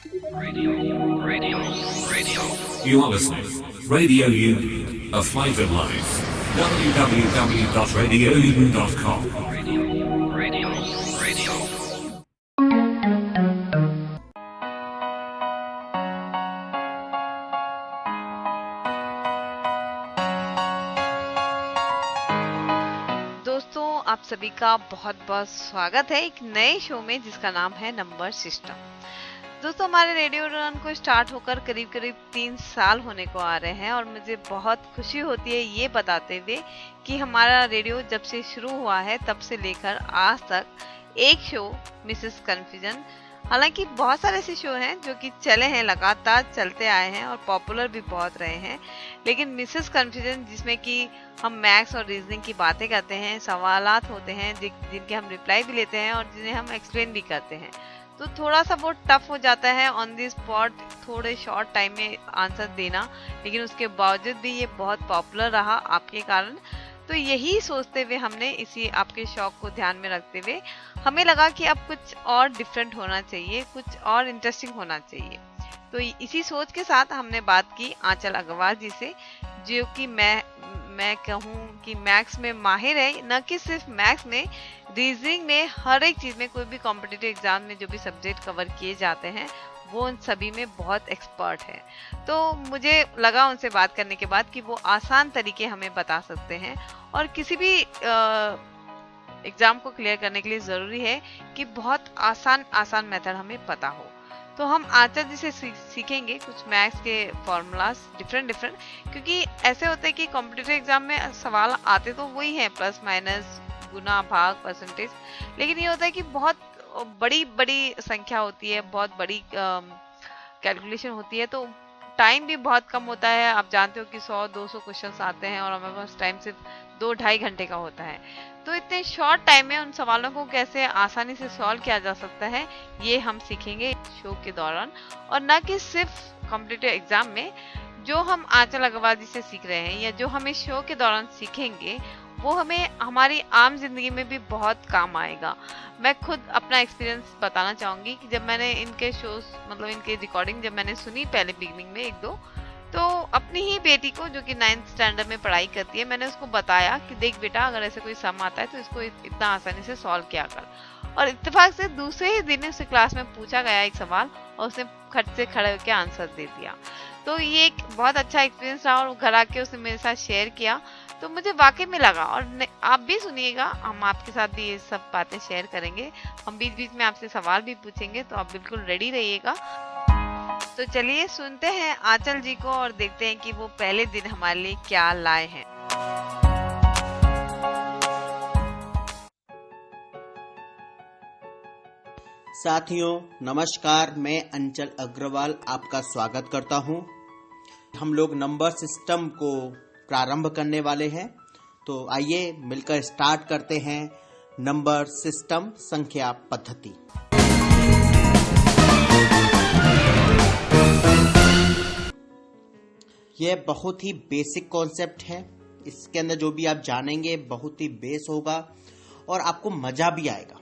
You are listening. Radio Union, a flight of life. www.radiounion.com. दोस्तों, आप सभी का बहुत बहुत स्वागत है एक नए शो में जिसका नाम है नंबर सिस्टम। दोस्तों, हमारे रेडियो रन को स्टार्ट होकर करीब करीब 3 साल होने को आ रहे हैं और मुझे बहुत खुशी होती है ये बताते हुए कि हमारा रेडियो जब से शुरू हुआ है तब से लेकर आज तक एक शो मिसेस कन्फ्यूजन, हालांकि बहुत सारे ऐसे शो हैं जो कि चले हैं, लगातार चलते आए हैं और पॉपुलर भी बहुत रहे हैं, लेकिन मिसेस कन्फ्यूजन जिसमें कि हम मैथ्स और रीजनिंग की बातें करते हैं, सवालात होते हैं जिनके हम रिप्लाई भी लेते हैं और जिन्हें हम एक्सप्लेन भी करते हैं, तो थोड़ा सा वो टफ हो जाता है ऑन दी स्पॉट थोड़े शॉर्ट टाइम में आंसर देना, लेकिन उसके बावजूद भी ये बहुत पॉपुलर रहा आपके कारण। तो यही सोचते हुए हमने इसी आपके शौक को ध्यान में रखते हुए हमें लगा कि अब कुछ और डिफरेंट होना चाहिए, कुछ और इंटरेस्टिंग होना चाहिए। तो इसी सोच के साथ हमने बात की आंचल अग्रवाल जी से, जो कि मैं कहूँ कि मैथ्स में माहिर है, न कि सिर्फ मैथ्स में, रीजनिंग में, हर एक चीज में, कोई भी कॉम्पिटिटिव एग्जाम में जो भी सब्जेक्ट कवर किए जाते हैं वो उन सभी में बहुत एक्सपर्ट है। तो मुझे लगा उनसे बात करने के बाद कि वो आसान तरीके हमें बता सकते हैं और किसी भी एग्जाम को क्लियर करने के लिए जरूरी है कि बहुत आसान मेथड हमें पता हो। तो हम आंचल जी से सीखेंगे कुछ मैथ्स के फॉर्मूलाज डिफरेंट, क्योंकि ऐसे होते हैं कि कॉम्पिटिटिव एग्जाम में सवाल आते तो वही हैं, प्लस माइनस, गुना, भाग, परसेंटेज, लेकिन ये होता है कि बहुत बड़ी संख्या होती है, बहुत बड़ी कैलकुलेशन होती है, तो टाइम भी बहुत कम होता है। आप जानते हो कि 100-200 क्वेश्चंस आते हैं और हमारे पास टाइम सिर्फ 2-2.5 घंटे का होता है। तो इतने शॉर्ट टाइम में उन सवालों को कैसे आसानी से सॉल्व किया जा सकता है ये हम सीखेंगे शो के दौरान, और न कि सिर्फ कॉम्पिटिटिव एग्जाम में। जो हम आंचल अग्रवाल जी से सीख रहे हैं या जो हम इस शो के दौरान सीखेंगे वो हमें हमारी आम जिंदगी में भी बहुत काम आएगा। मैं खुद अपना एक्सपीरियंस बताना चाहूंगी कि जब मैंने इनके शोज मतलब इनके रिकॉर्डिंग जब मैंने सुनी पहले बिगनिंग में 1-2, तो अपनी ही बेटी को जो कि 9th स्टैंडर्ड में पढ़ाई करती है, मैंने उसको बताया कि देख बेटा, अगर ऐसे कोई सम आता है तो इसको इतना आसानी से सॉल्व किया कर। और इत्तेफाक से दूसरे ही दिन उसे क्लास में पूछा गया एक सवाल और उसने खट से खड़े होकर आंसर दे दिया। तो ये एक बहुत अच्छा एक्सपीरियंस रहा और घर आके उसने मेरे साथ शेयर किया, तो मुझे वाकई में लगा। और आप भी सुनिएगा, हम आपके साथ भी ये सब बातें शेयर करेंगे, हम बीच बीच में आपसे सवाल भी पूछेंगे, तो आप बिल्कुल रेडी रहिएगा। तो चलिए सुनते हैं आंचल जी को और देखते हैं कि वो पहले दिन हमारे लिए क्या लाए हैं। साथियों नमस्कार, मैं अंचल अग्रवाल आपका स्वागत करता हूं। हम लोग नंबर सिस्टम को प्रारंभ करने वाले हैं, तो आइए मिलकर स्टार्ट करते हैं नंबर सिस्टम संख्या पद्धति। यह बहुत ही बेसिक कॉन्सेप्ट है, इसके अंदर जो भी आप जानेंगे बहुत ही बेस होगा और आपको मजा भी आएगा।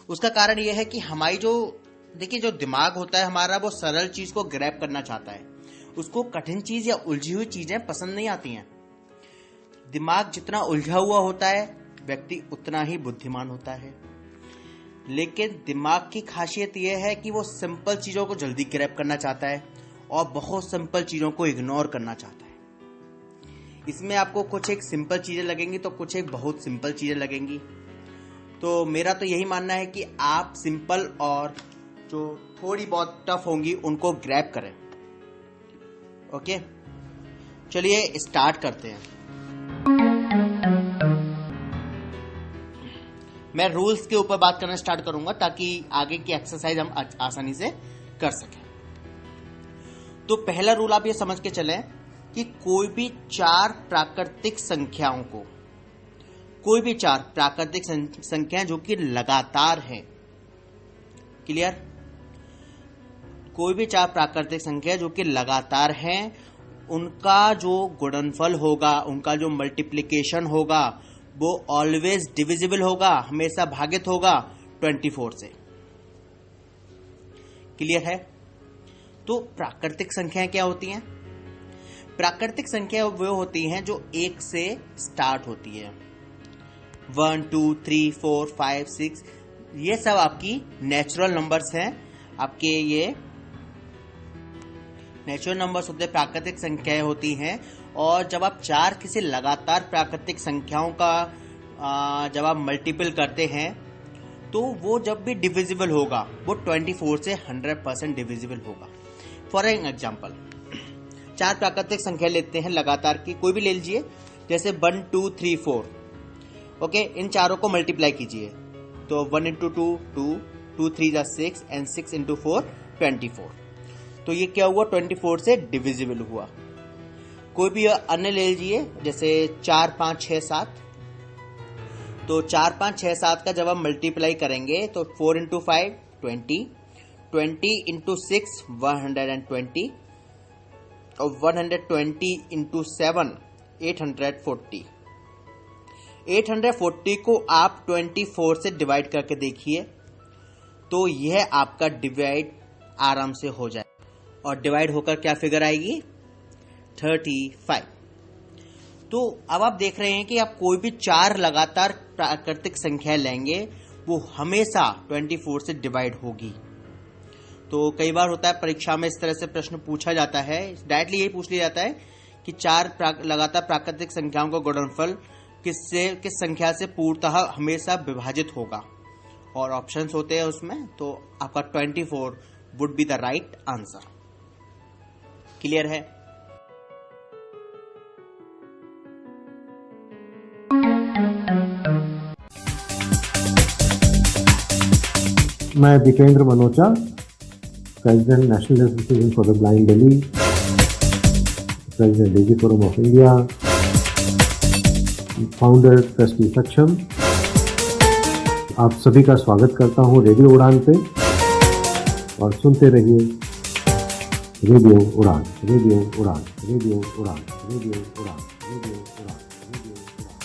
उसका कारण यह है कि हमारी जो दिमाग होता है हमारा, वो सरल चीज को ग्रैब करना चाहता है, उसको कठिन चीज या उलझी हुई चीजें पसंद नहीं आती हैं। दिमाग जितना उलझा हुआ होता है व्यक्ति उतना ही बुद्धिमान होता है, लेकिन दिमाग की खासियत यह है कि वो सिंपल चीजों को जल्दी ग्रैब करना चाहता है और बहुत सिंपल चीजों को इग्नोर करना चाहता है। इसमें आपको कुछ एक सिंपल चीजें लगेंगी तो कुछ एक बहुत सिंपल चीजें लगेंगी। तो मेरा तो यही मानना है कि आप सिंपल और जो थोड़ी बहुत टफ होंगी उनको ग्रैब करें। ओके, चलिए स्टार्ट करते हैं। मैं रूल्स के ऊपर बात करना स्टार्ट करूंगा ताकि आगे की एक्सरसाइज हम आसानी से कर सकें। तो पहला रूल आप ये समझ के चलें कि कोई भी 4 प्राकृतिक संख्याओं को, कोई भी 4 प्राकृतिक संख्याएं जो कि लगातार हैं, क्लियर, कोई भी 4 प्राकृतिक संख्या जो कि लगातार हैं, उनका जो गुणनफल होगा, उनका जो मल्टीप्लिकेशन होगा, वो ऑलवेज डिविजिबल होगा, हमेशा भागित होगा 24 से। क्लियर है? तो प्राकृतिक संख्याएं क्या होती हैं? प्राकृतिक संख्या वो होती हैं जो 1 से स्टार्ट होती है। 1 2 3 4 5 6 ये सब आपकी नेचुरल नंबर्स हैं। आपके ये नेचुरल नंबर्स होते हैं, प्राकृतिक संख्याएं होती हैं। और जब आप 4 किसी लगातार प्राकृतिक संख्याओं का जब आप मल्टीपल करते हैं तो वो जब भी डिविजिबल होगा वो 24 से 100% डिविजिबल होगा। फॉर एन एग्जाम्पल 4 प्राकृतिक संख्या लेते हैं लगातार की, कोई भी ले लीजिए, जैसे 1 2 3 4। ओके, इन चारों को मल्टीप्लाई कीजिए तो 1 इंटू 2 2 2 3 6 एंड 6 इंटू 4 24। तो ये क्या हुआ? 24 से डिविजिबल हुआ। कोई भी अन्य ले लीजिए, जैसे 4 5 6 7। तो 4 5 6 7 का जब हम मल्टीप्लाई करेंगे तो 4 इंटू 5 20, 20 इंटू 6 120 और 120 इंटू 7 840। 840 को आप 24 से डिवाइड करके देखिए तो यह आपका डिवाइड आराम से हो जाए। और डिवाइड होकर क्या फिगर आएगी? 35। तो अब आप देख रहे हैं कि आप कोई भी 4 लगातार प्राकृतिक संख्या लेंगे वो हमेशा 24 से डिवाइड होगी। तो कई बार होता है परीक्षा में इस तरह से प्रश्न पूछा जाता है, डायरेक्टली यही पूछ लिया जाता है कि 4 लगातार प्राकृतिक संख्याओं का गुणनफल किस संख्या से पूर्णतः हमेशा विभाजित होगा, और ऑप्शंस होते हैं उसमें। तो आपका 24 would be the right answer. Clear है? मैं Vikendra Manocha, president national association for the blind Delhi, president Daisy forum of India, founder trustee Saksham, आप सभी का स्वागत करता हूं रेडियो उड़ान पे, और सुनते रहिए रेडियो उड़ान, रेडियो उड़ान, रेडियो उड़ान, रेडियो उड़ान, रेडियो उड़ान, रेडियो उड़ान।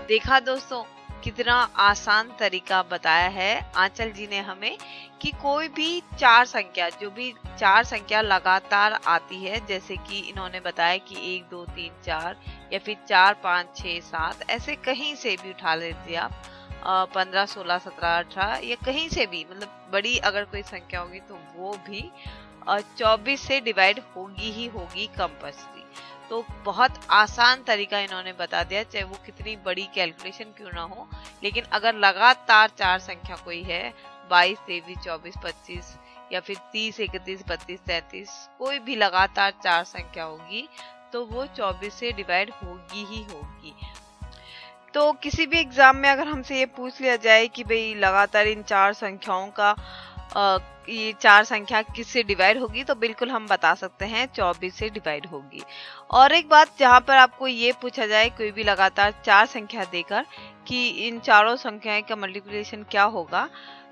देखा दोस्तों, कितना आसान तरीका बताया है आंचल जी ने हमें कि कोई भी 4 संख्या, जो भी 4 संख्या लगातार आती है, जैसे कि इन्होंने बताया कि 1 2 3 4 या फिर 4 5 6 7, ऐसे कहीं से भी उठा लेते आप, 15 16 17 18 या कहीं से भी, मतलब बड़ी अगर कोई संख्या होगी तो वो भी 24 से डिवाइड होगी ही होगी कंपल्सरी। तो बहुत आसान तरीका इन्होंने बता दिया, चाहे वो कितनी बड़ी कैलकुलेशन क्यों ना हो। लेकिन अगर लगातार 4 संख्या कोई है, 22 23 24 25 या फिर 30 31 32 33, कोई भी लगातार 4 संख्या होगी तो वो 24 से डिवाइड होगी ही होगी। तो किसी भी एग्जाम में अगर हमसे ये पूछ लिया जाए कि भाई लगातार इन 4 संख्याओं का ये 4 संख्या किससे डिवाइड होगी, तो बिल्कुल हम बता सकते हैं 24 से डिवाइड होगी। और एक बात, जहां पर आपको ये पूछा जाए कोई भी लगातार 4 संख्या देकर कि इन चारों संख्याएं का मल्टीप्लिकेशन क्या होगा,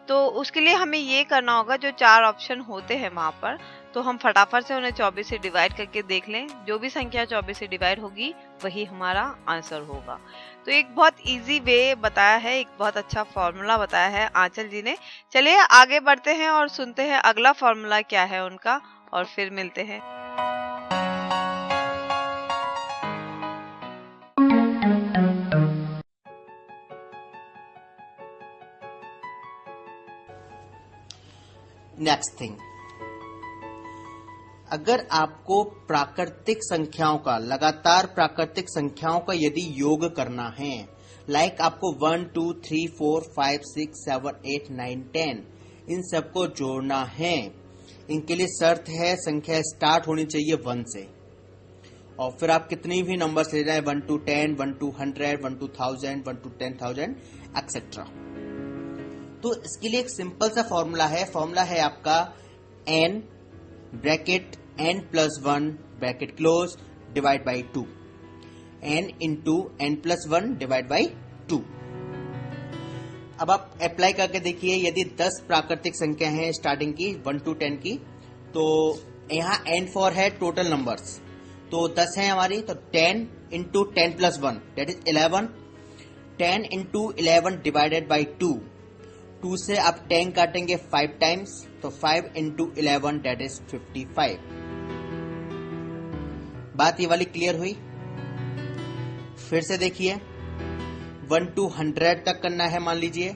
तो उसके लिए हमें ये करना होगा, जो 4 ऑप्शन होते हैं वहां पर, तो हम फटाफट से उन्हें 24 से डिवाइड करके देख लें। जो भी संख्या 24 से डिवाइड होगी वही हमारा आंसर होगा। तो एक बहुत इजी वे बताया है, एक बहुत अच्छा फॉर्मूला बताया है आंचल जी ने। चलिए आगे बढ़ते हैं और सुनते हैं अगला फॉर्मूला क्या है उनका, और फिर मिलते हैं। नेक्स्ट थिंग, अगर आपको प्राकृतिक संख्याओं का, लगातार प्राकृतिक संख्याओं का यदि योग करना है, लाइक आपको 1 2 3 4 5 6 7 8 9 10 इन सबको जोड़ना है, इनके लिए शर्त है संख्या स्टार्ट होनी चाहिए 1 से, और फिर आप कितनी भी नंबर्स ले जाए, 1 to 10, 1 to 100, 1 to 1000, 1 to 10,000 etcetera. तो इसके लिए एक सिंपल सा फॉर्मूला है, फॉर्मूला है आपका n bracket n plus 1 bracket close divide by 2, n into n plus 1 divide by 2। अब आप अप्लाई करके देखिए, यदि 10 प्राकृतिक संख्या हैं स्टार्टिंग की 1 to 10 की, तो यहाँ n4 है टोटल नंबर्स, तो 10 है हमारी, तो 10 into 10 plus 1 that is 11, 10 into 11 divided by 2, 2 से आप 10 काटेंगे 5 टाइम्स, तो 5 इंटू 11 दैट इज 55। बात ये वाली क्लियर हुई? फिर से देखिए, 1 to 100 तक करना है मान लीजिए,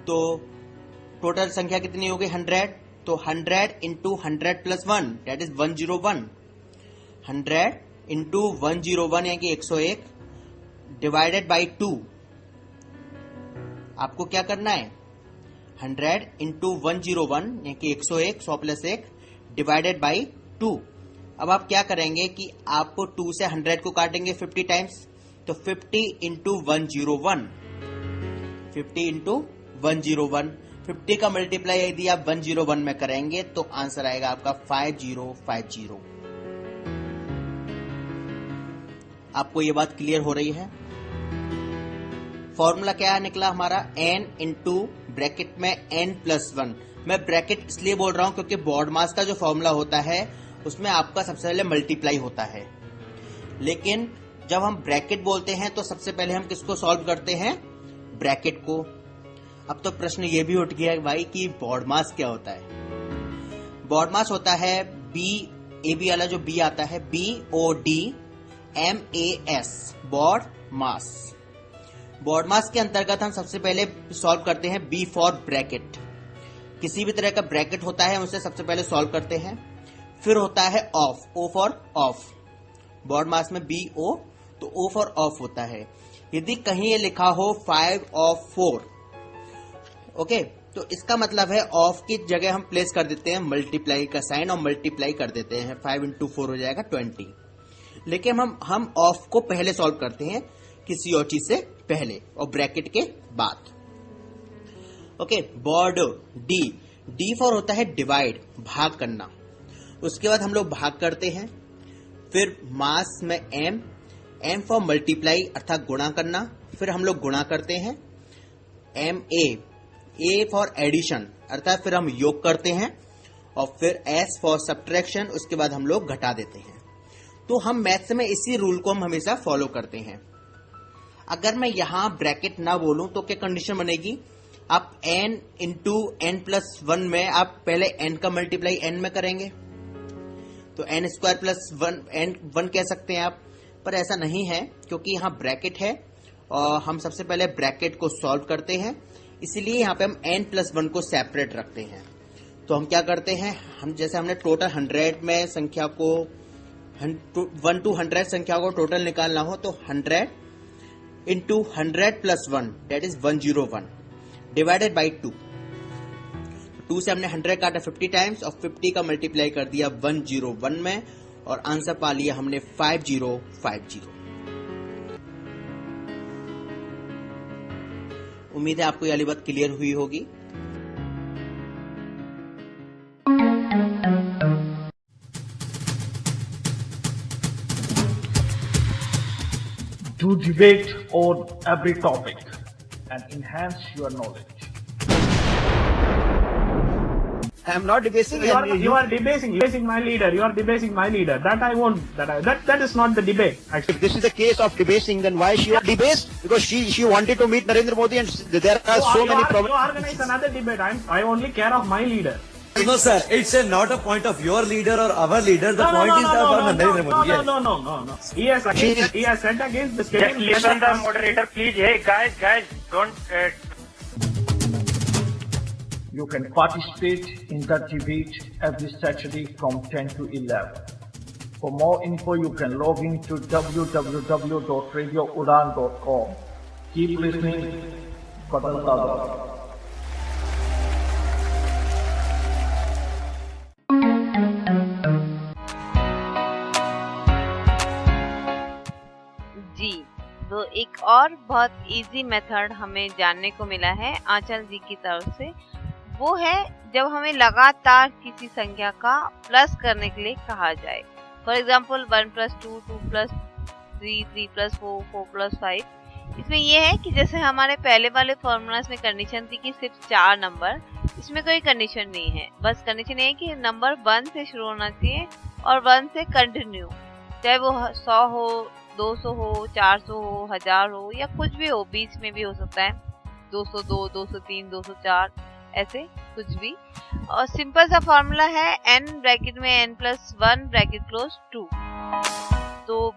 तो टोटल संख्या कितनी होगी 100, तो 100 into 100 plus 1 that is 101। 100 into 101 यानी कि 101 डिवाइडेड बाई 2, आपको क्या करना है 100 इंटू 101 यानी कि 101, 100 प्लस 1 डिवाइडेड बाई 2। अब आप क्या करेंगे कि आपको 2 से 100 को काटेंगे 50 टाइम्स, तो 50 इंटू 101, 50 इंटू 101, 50 का मल्टीप्लाई यदि आप 101 में करेंगे तो आंसर आएगा आपका 5050। आपको ये बात क्लियर हो रही है? फॉर्मूला क्या निकला हमारा, n इंटू ब्रैकेट में n प्लस 1। मैं ब्रैकेट इसलिए बोल रहा हूं क्योंकि बॉड मास का जो फॉर्मूला होता है उसमें आपका सबसे पहले मल्टीप्लाई होता है, लेकिन जब हम ब्रैकेट बोलते हैं तो सबसे पहले हम किसको सॉल्व करते हैं, ब्रैकेट को। अब तो प्रश्न ये भी उठ गया है भाई कि बॉड मास क्या होता है। बॉड मास होता है बी, ए बी वाला जो बी आता है, BODMAS, बॉड मास। बॉड मास के अंतर्गत हम सबसे पहले सॉल्व करते हैं बी फॉर ब्रैकेट। किसी भी तरह का ब्रैकेट होता है उसे सबसे पहले सॉल्व करते हैं। फिर होता है of, O for of, BODMAS में BO, तो O फॉर ऑफ होता है। यदि कहीं ये लिखा हो 5 of 4, ओके, तो इसका मतलब है ऑफ की जगह हम प्लेस कर देते हैं मल्टीप्लाई का साइन और मल्टीप्लाई कर देते हैं, 5 इंटू 4 हो जाएगा 20। लेकिन हम ऑफ को पहले सॉल्व करते हैं किसी और चीज से पहले और ब्रैकेट के बाद। ओके, बॉड डी फॉर होता है डिवाइड, भाग करना। उसके बाद हम लोग भाग करते हैं। फिर मास में एम फॉर मल्टीप्लाई अर्थात गुणा करना, फिर हम लोग गुणा करते हैं। ए फॉर एडिशन अर्थात फिर हम योग करते हैं, और फिर एस फॉर सब्ट्रैक्शन, उसके बाद हम लोग घटा देते हैं। तो हम मैथ्स में इसी रूल को हम हमेशा फॉलो करते हैं। अगर मैं यहां ब्रैकेट ना बोलूं तो क्या कंडीशन बनेगी, आप n इंटू एन प्लस 1 में आप पहले n का मल्टीप्लाई n में करेंगे, तो n स्क्वायर प्लस 1 कह सकते हैं आप, पर ऐसा नहीं है क्योंकि यहाँ ब्रैकेट है और हम सबसे पहले ब्रैकेट को सॉल्व करते हैं, इसलिए यहाँ पे हम n प्लस 1 को सेपरेट रखते हैं। तो हम क्या करते हैं, हम जैसे हमने टोटल 100 में संख्या को 1 to 100 संख्या को टोटल निकालना हो, तो 100 into 100 plus 1 that is 101 divided by 2। 2 से हमने 100 काटा 50 टाइम्स और 50 का मल्टीप्लाई कर दिया 101 में, और आंसर पा लिया हमने 5050। उम्मीद है आपको ये वाली बात क्लियर हुई होगी। Do debate on every topic and enhance your knowledge. I am not debasing. You are debasing my leader. You are debasing my leader. That I won't. That is not the debate. Actually, If this is the case of debasing, then why she are debased? Because she wanted to meet Narendra Modi, and there are so many you problems. organize another debate. I only care of my leader. No, sir. It's not a point of your leader or our leader. The point is about Narendra Modi. No. He has said against the state. Listen the moderator, please. Hey, guys, don't. You can participate in the debate every Saturday from 10 to 11. For more info, you can log in to www.radioudan.com. Keep listening. Badalta Dada. जी, तो एक और बहुत easy method हमें जानने को मिला है आंचल जी की तरफ से। वो है जब हमें लगातार किसी संख्या का प्लस करने के लिए कहा जाए। For example 1 + 2, 2 + 3, 3 + 4, 4 + 5। इसमें यह है कि जैसे हमारे पहले वाले फॉर्मूलाज में कंडीशन थी कि सिर्फ 4 नंबर, इसमें कोई कंडीशन नहीं है। बस कंडीशन ये है कि नंबर 1 से शुरू होना चाहिए और 1 से कंटिन्यू। चाहे वो 100 हो, 200 हो, 400 हो, 1000 हो, या कुछ भी हो, बीच में भी हो सकता है 202, 203, 204, ऐसे कुछ भी। और सिंपल सा फॉर्मूला है n ब्रैकेट में n+1 ब्रैकेट क्लोज 2। तो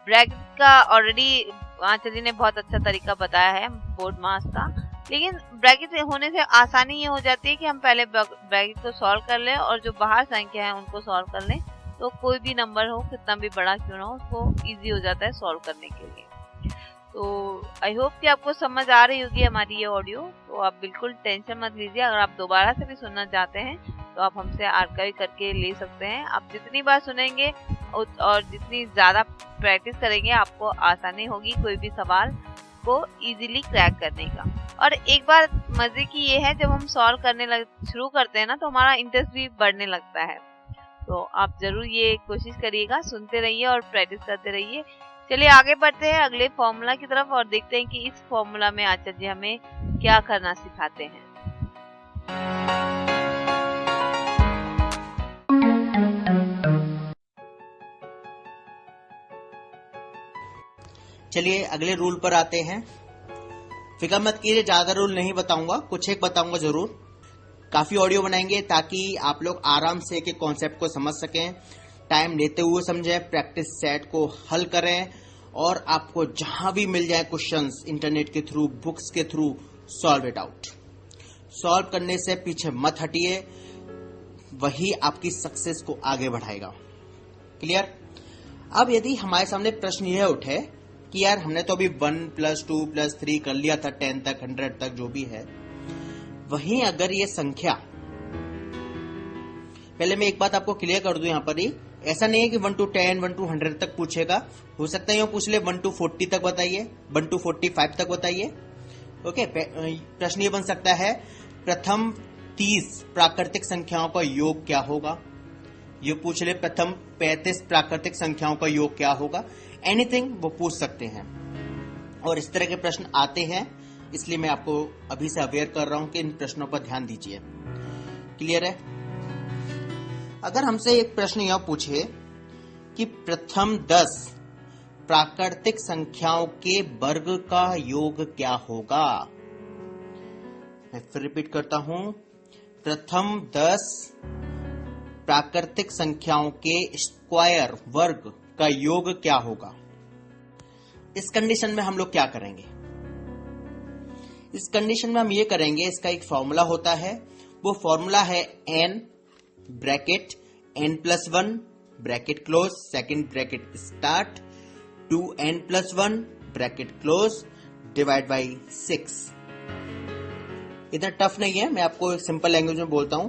ब्रैकेट का ऑलरेडी आंचल जी ने बहुत अच्छा तरीका बताया है बोर्ड मास का, लेकिन ब्रैकेट होने से आसानी ये हो जाती है कि हम पहले ब्रैकेट को सॉल्व कर लें और जो बाहर संख्या है उनको सॉल्व कर लें, तो कोई भी नंबर हो कितना भी बड़ा क्यों ना हो उसको इजी हो जाता है सॉल्व करने के लिए। तो आई होप कि आपको समझ आ रही होगी हमारी ये ऑडियो। तो आप बिल्कुल टेंशन मत लीजिए, अगर आप दोबारा से भी सुनना चाहते हैं तो आप हमसे आर्काइव करके ले सकते हैं। आप जितनी बार सुनेंगे और जितनी ज़्यादा प्रैक्टिस करेंगे आपको आसानी होगी कोई भी सवाल को इजीली क्रैक करने का। और एक बार मजे की ये है, जब हम सॉल्व करने शुरू करते हैं ना तो हमारा इंटरेस्ट भी बढ़ने लगता है। तो आप जरूर ये कोशिश करिएगा, सुनते रहिए और प्रैक्टिस करते रहिए। चलिए आगे बढ़ते हैं अगले फॉर्मूला की तरफ और देखते हैं कि इस फॉर्मूला में आचार्य जी हमें क्या करना सिखाते हैं। चलिए अगले रूल पर आते हैं। फिक्र मत कीजिए, ज्यादा रूल नहीं बताऊंगा, कुछ एक बताऊंगा जरूर। काफी ऑडियो बनाएंगे ताकि आप लोग आराम से एक कॉन्सेप्ट को समझ सकें, टाइम लेते हुए समझें, प्रैक्टिस सेट को हल करें और आपको जहां भी मिल जाए क्वेश्चंस इंटरनेट के थ्रू, बुक्स के through, solve it out. Solve करने से पीछे मत हटिए, वही आपकी सक्सेस को आगे बढ़ाएगा। क्लियर? अब यदि हमारे सामने प्रश्न यह उठे कि यार हमने तो अभी 1+2+3 कर लिया था 10 तक, 100 तक, जो भी है, वहीं अगर ये संख्या, पहले मैं एक बात आपको क्लियर कर दूं यहां पर ही, ऐसा नहीं है कि 1 to 10, 1 to 100 तक पूछेगा। हो सकता है यूं पूछ ले 1 to 40 तक बताइए, 1 to 45 तक बताइए। ओके, प्रश्न ये बन सकता है प्रथम 30 प्राकृतिक संख्याओं का योग क्या होगा। ये पूछ ले प्रथम 35 प्राकृतिक संख्याओं का योग क्या होगा। एनीथिंग वो पूछ सकते हैं और इस तरह के प्रश्न आते हैं, इसलिए मैं आपको अभी से अवेयर कर रहा हूं कि इन प्रश्नों पर ध्यान दीजिए। क्लियर है? अगर हमसे एक प्रश्न यह पूछे कि प्रथम 10 प्राकृतिक संख्याओं के वर्ग का योग क्या होगा, मैं फिर रिपीट करता हूं, प्रथम 10 प्राकृतिक संख्याओं के स्क्वायर वर्ग का योग क्या होगा। इस कंडीशन में हम लोग क्या करेंगे? इस कंडीशन में हम ये करेंगे, इसका एक फॉर्मूला होता है, वो फॉर्मूला है n bracket n+1 bracket close second bracket start 2n+1 bracket close divide by 6। इतना टफ नहीं है, मैं आपको सिंपल लैंग्वेज में बोलता हूं,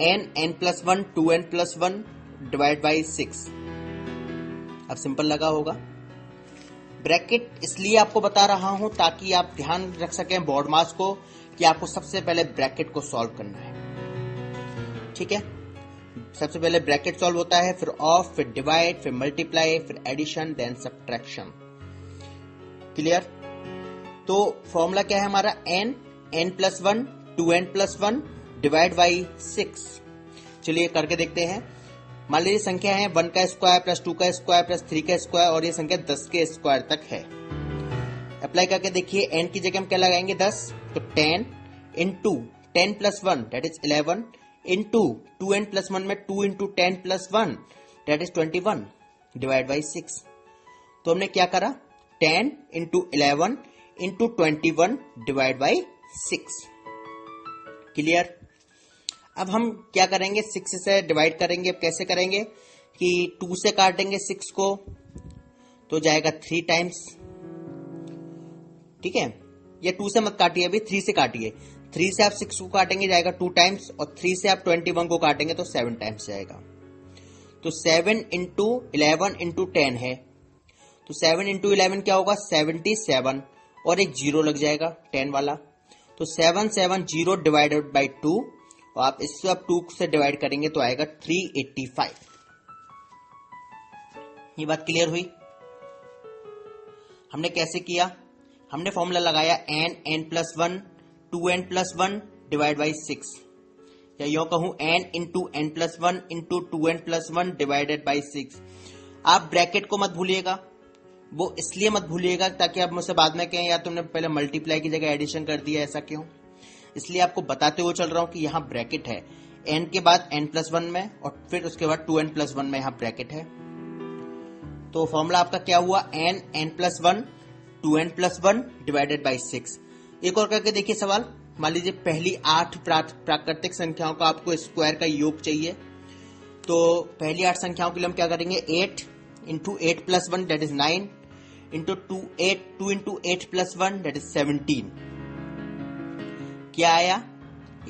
n+1 2n+1 डिवाइड बाई 6। अब सिंपल लगा होगा। ब्रैकेट इसलिए आपको बता रहा हूं ताकि आप ध्यान रख सकें बोर्ड मास को कि आपको सबसे पहले ब्रैकेट को सॉल्व करना है। ठीक है, सबसे पहले ब्रैकेट सॉल्व होता है, फिर ऑफ, फिर डिवाइड, फिर मल्टीप्लाई, फिर एडिशन, देन सब्ट्रैक्शन। क्लियर? तो फॉर्मूला क्या है हमारा? n+1 2n+1 divide by 6। चलिए करके देखते हैं। मान लीजिए संख्या है 1 का स्क्वायर प्लस 2 का स्क्वायर प्लस 3 का स्क्वायर और ये संख्या 10 के स्क्वायर तक है। अप्लाई करके देखिए, n की जगह हम क्या लगाएंगे? 10, तो 10 into 10+1 that is 11 into 2n+1 में 2 into 10+1 that is 21 divide by 6। तो हमने क्या करा? 10 into 11 into 21 divide by 6। Clear? अब हम क्या करेंगे? 6 से डिवाइड करेंगे। अब कैसे करेंगे कि 2 से काटेंगे 6 को तो जाएगा 3 टाइम्स। ठीक है, ये 2 से मत काटिए, अभी 3 से काटिए। 3 से आप 6 को काटेंगे जाएगा 2 टाइम्स और 3 से आप 21 को काटेंगे तो 7 टाइम्स जाएगा। तो 7 इंटू 11 इंटू 10 है, तो 7 इंटू 11 क्या होगा? 77 और एक 0 लग जाएगा 10 वाला, तो 770 डिवाइडेड बाई 2 और आप इससे आप 2 से डिवाइड करेंगे तो आएगा 385। ये बात क्लियर हुई? हमने कैसे किया? हमने फॉर्मूला लगाया n+1 2n+1 डिवाइड बाई 6, या यो कहूं n into n+1 into 2n+1 divided by 6। आप ब्रैकेट को मत भूलिएगा, वो इसलिए मत भूलिएगा ताकि आप मुझसे बाद में कहें या तुमने पहले मल्टीप्लाई की जगह एडिशन कर दिया, ऐसा क्यों? इसलिए आपको बताते हुए चल रहा हूं कि यहाँ ब्रैकेट है n के बाद n+1 में और फिर उसके बाद 2n+1 में यहाँ ब्रैकेट है। तो फॉर्मूला आपका क्या हुआ? n+1 2n+1 divided by 6। एक और करके देखिए सवाल। मान लीजिए पहली 8 प्राकृतिक संख्याओं का आपको स्क्वायर का योग चाहिए, तो पहली 8 संख्याओं के लिए हम क्या करेंगे? 8 into 8+1 that is 9 into 2 into 8+1 that is 17। क्या आया?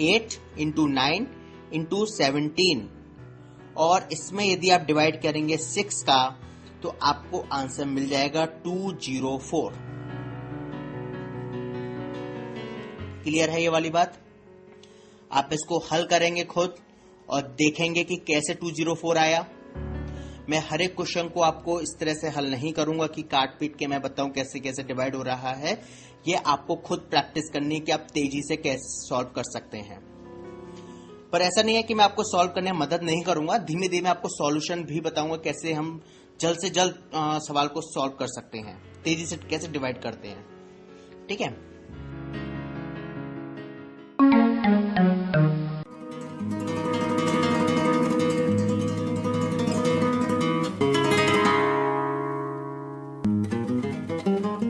8 इंटू 9 इंटू 17। और इसमें यदि आप डिवाइड करेंगे 6 का तो आपको आंसर मिल जाएगा 204। क्लियर है ये वाली बात? आप इसको हल करेंगे खुद और देखेंगे कि कैसे 204 आया। मैं हर एक क्वेश्चन को आपको इस तरह से हल नहीं करूंगा कि काट पीट के मैं बताऊं कैसे कैसे डिवाइड हो रहा है। ये आपको खुद प्रैक्टिस करनी है कि आप तेजी से कैसे सॉल्व कर सकते हैं। पर ऐसा नहीं है कि मैं आपको सॉल्व करने में मदद नहीं करूंगा, धीमे धीमे आपको सॉल्यूशन भी बताऊंगा कैसे हम जल्द से जल्द सवाल को सॉल्व कर सकते हैं, तेजी से कैसे डिवाइड करते हैं। ठीक है?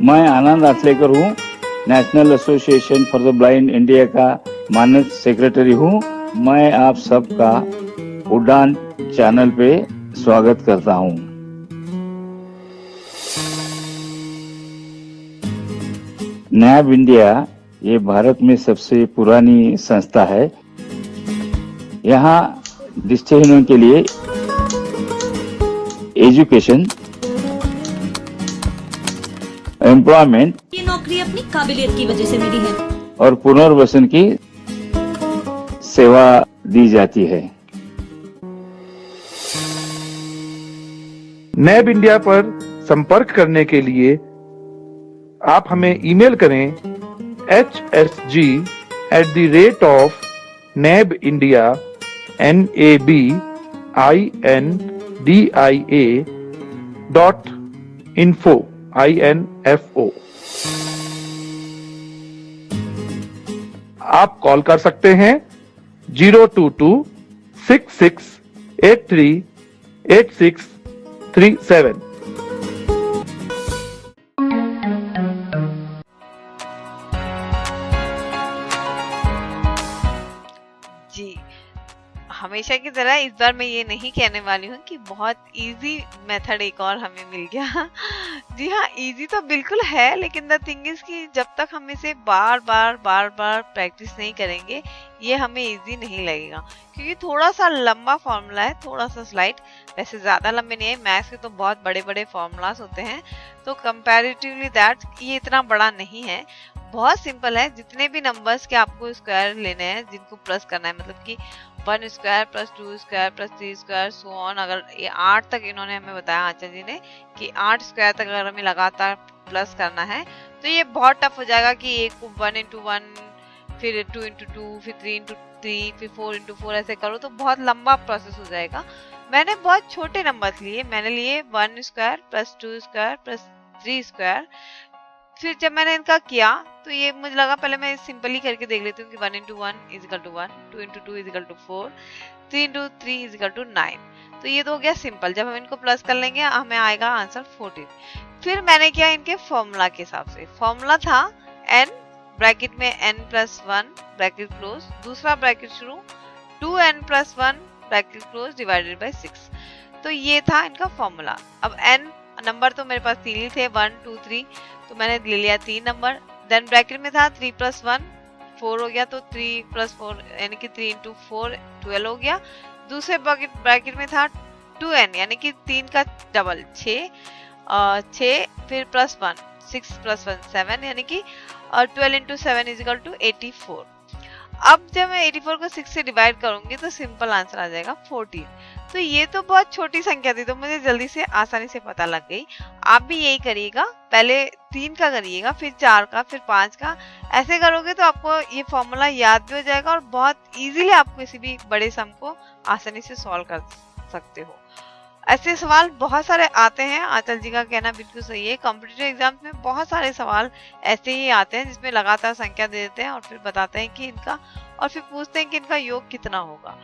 मैं आनंद आचलेकर हूँ, national association for the blind India का मानद सेक्रेटरी हूँ। मैं आप सबका उड़ान चैनल पे स्वागत करता हूँ। नैब इंडिया ये भारत में सबसे पुरानी संस्था है। यहाँ दृष्टिहीनों के लिए एजुकेशन, एम्प्लॉयमेंट, ये नौकरी अपनी काबिलियत की वजह से मिली है और पुनर्वसन की सेवा दी जाती है। नैब इंडिया पर संपर्क करने के लिए आप हमें ईमेल करें hsg@nabindia.info info। आप कॉल कर सकते हैं 022-6683-8637। जी, हमेशा की तरह इस बार मैं ये नहीं कहने वाली हूँ कि बहुत इजी मेथड एक और हमें मिल गया। जी हाँ, इजी तो बिल्कुल है, लेकिन द थिंग इज कि जब तक हम इसे बार बार प्रैक्टिस नहीं करेंगे ये हमें इजी नहीं लगेगा, क्योंकि थोड़ा सा लंबा फॉर्मूला है, थोड़ा सा स्लाइड, वैसे ज्यादा लंबे नहीं है। मैथ्स के तो बहुत बड़े बड़े फॉर्मूलाज होते हैं, तो कंपैरेटिवली दैट ये इतना बड़ा नहीं है, बहुत सिंपल है। जितने भी नंबर्स के आपको स्क्वायर लेने हैं, जिनको प्लस करना है, मतलब कि 1 square plus 2 square plus 3 square so on, अगर ये 8 तक इन्होंने हमें बताया आचार्य जी ने कि 8 स्क्वायर तक अगर हमें लगातार प्लस करना है तो ये बहुत टफ हो जाएगा कि एक को 1 into 1, फिर 2 into 2, फिर 3 into 3, फिर 4 into 4 ऐसे करो तो बहुत लंबा प्रोसेस हो जाएगा। मैंने बहुत छोटे नंबर्स लिए, मैंने लिए 1 square plus 2 square plus 3 square. फिर जब मैंने इनका किया तो ये मुझे लगा पहले मैं सिंपली करके देख लेती हूँ कि 1 into 1 is equal to 1, 2 into 2 is equal to 4, 3 into 3 is equal to 9। तो ये तो हो गया सिंपल। जब हम इनको प्लस कर लेंगे हमें आएगा आंसर 14। फिर मैंने किया इनके फॉर्मूला के हिसाब से। फॉर्मूला था n ब्रैकेट में n+1 ब्रैकेट क्लोज, दूसरा ब्रैकेट शुरू 2n+1 bracket close divided by 6। तो ये था इनका फॉर्मूला। अब n नंबर तो मेरे पास 3 ही थे, 1 2 3, तो मैंने ले लिया 3 नंबर। देन ब्रैकेट में था 3+1 4 हो गया, तो 3+4 यानी कि 3 into 4 12 हो गया। दूसरे ब्रैकेट में था 2n यानी कि 3 का डबल 6 फिर +1 6 + 1 7 यानी कि 12 into 7 is equal to 84। अब जब मैं 84 को 6 से डिवाइड करूंगी तो सिंपल आंसर आ जाएगा 14। तो ये तो बहुत छोटी संख्या थी, तो मुझे जल्दी से आसानी से पता लग गई। आप भी यही करिएगा, पहले 3 का करिएगा, फिर 4 का, फिर 5 का। ऐसे करोगे तो आपको ये फॉर्मूला याद भी हो जाएगा और बहुत इजीली आप किसी भी बड़े सम को आसानी से सॉल्व कर सकते हो। ऐसे सवाल बहुत सारे आते हैं। आंचल जी का कहना बिल्कुल सही है, कॉम्पिटिटिव एग्जाम्स में बहुत सारे सवाल ऐसे ही आते हैं जिसमें लगातार संख्या दे देते हैं और फिर बताते हैं कि इनका, और फिर पूछते हैं कि इनका योग कितना होगा,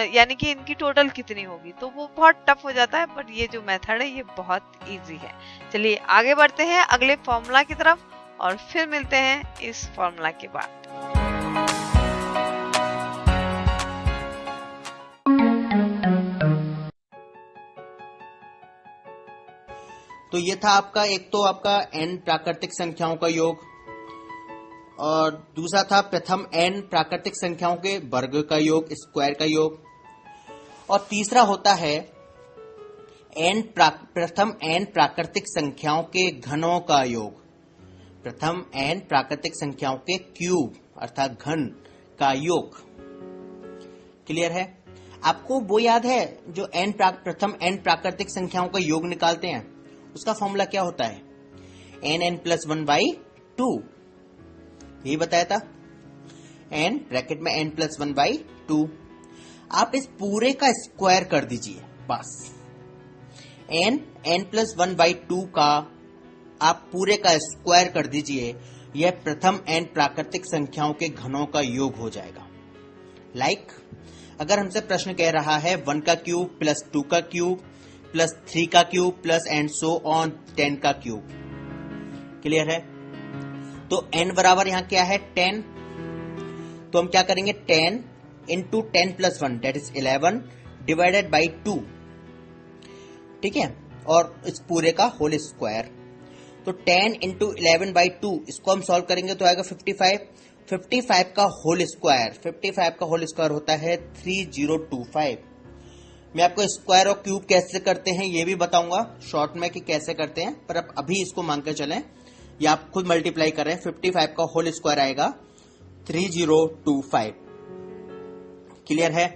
यानी कि इनकी टोटल कितनी होगी। तो वो बहुत टफ हो जाता है, बट ये जो मेथड है ये बहुत इजी है। चलिए आगे बढ़ते हैं अगले फॉर्मूला की तरफ और फिर मिलते हैं इस फॉर्मूला के बाद। तो ये था आपका, एक तो आपका n प्राकृतिक संख्याओं का योग, और दूसरा था प्रथम n प्राकृतिक संख्याओं के वर्ग का योग, स्क्वायर का योग, और तीसरा होता है प्रथम n प्राकृतिक संख्याओं के घनों का योग, प्रथम n प्राकृतिक संख्याओं के क्यूब अर्थात घन का योग। क्लियर है? आपको वो याद है जो प्रथम n प्राकृतिक संख्याओं का योग निकालते हैं, उसका फॉर्मूला क्या होता है? n+1/2, यही बताया था, n ब्रैकेट में n+1/2। आप इस पूरे का स्क्वायर कर दीजिए बस। n+1/2 का आप पूरे का स्क्वायर कर दीजिए, यह प्रथम n प्राकृतिक संख्याओं के घनों का योग हो जाएगा। अगर हमसे प्रश्न कह रहा है 1 का क्यूब प्लस 2 का क्यूब प्लस 3 का cube plus and so on 10 का क्यूब। क्लियर है? तो n बराबर यहां क्या है? 10। तो हम क्या करेंगे? 10 into 10 plus 1 that is 11 divided by 2। ठीक है? और इस पूरे का होल स्क्वायर। तो 10 इंटू 11 बाई 2, इसको हम सॉल्व करेंगे तो आएगा 55। 55 का होल स्क्वायर, 55 का होल स्क्वायर होता है 3025। मैं आपको स्क्वायर और क्यूब कैसे करते हैं ये भी बताऊंगा शॉर्ट में कि कैसे करते हैं, पर अब अभी इसको मान के चलें, या आप खुद मल्टीप्लाई करें। 55 का होल स्क्वायर आएगा 3025। क्लियर है?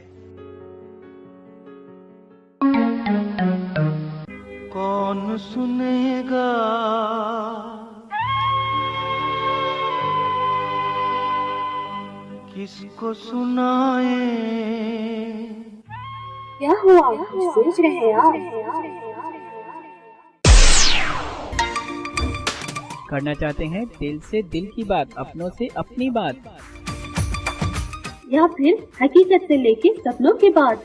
कौन सुनेगा किसको सुनाए, क्या हुआ? सोच रहे हैं आप? करना चाहते हैं दिल से दिल की बात, अपनों से अपनी बात, या फिर हकीकत से लेके सपनों की बात?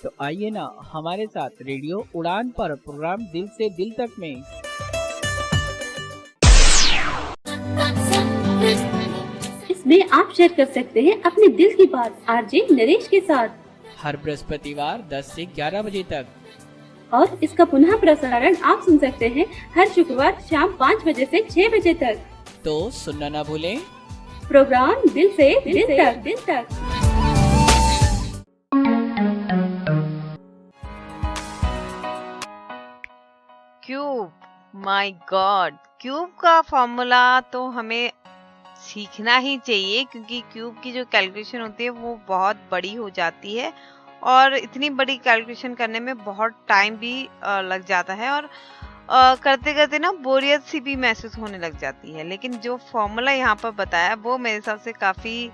तो आइए ना हमारे साथ रेडियो उड़ान पर प्रोग्राम दिल से दिल तक में। इसमें आप शेयर कर सकते हैं अपने दिल की बात आरजे नरेश के साथ हर बृहस्पतिवार 10 से 11 बजे तक, और इसका पुनः प्रसारण आप सुन सकते हैं हर शुक्रवार शाम 5 बजे से 6 बजे तक। तो सुनना ना भूलें प्रोग्राम दिल से दिल तक। क्यूब, माय गॉड, क्यूब का फॉर्मूला तो हमें सीखना ही चाहिए, क्योंकि क्यूब की जो कैलकुलेशन होती है वो बहुत बड़ी हो जाती है और इतनी बड़ी कैलकुलेशन करने में बहुत टाइम भी लग जाता है, और करते करते ना बोरियत सी भी महसूस होने लग जाती है। लेकिन जो फॉर्मूला यहाँ पर बताया वो मेरे हिसाब से काफ़ी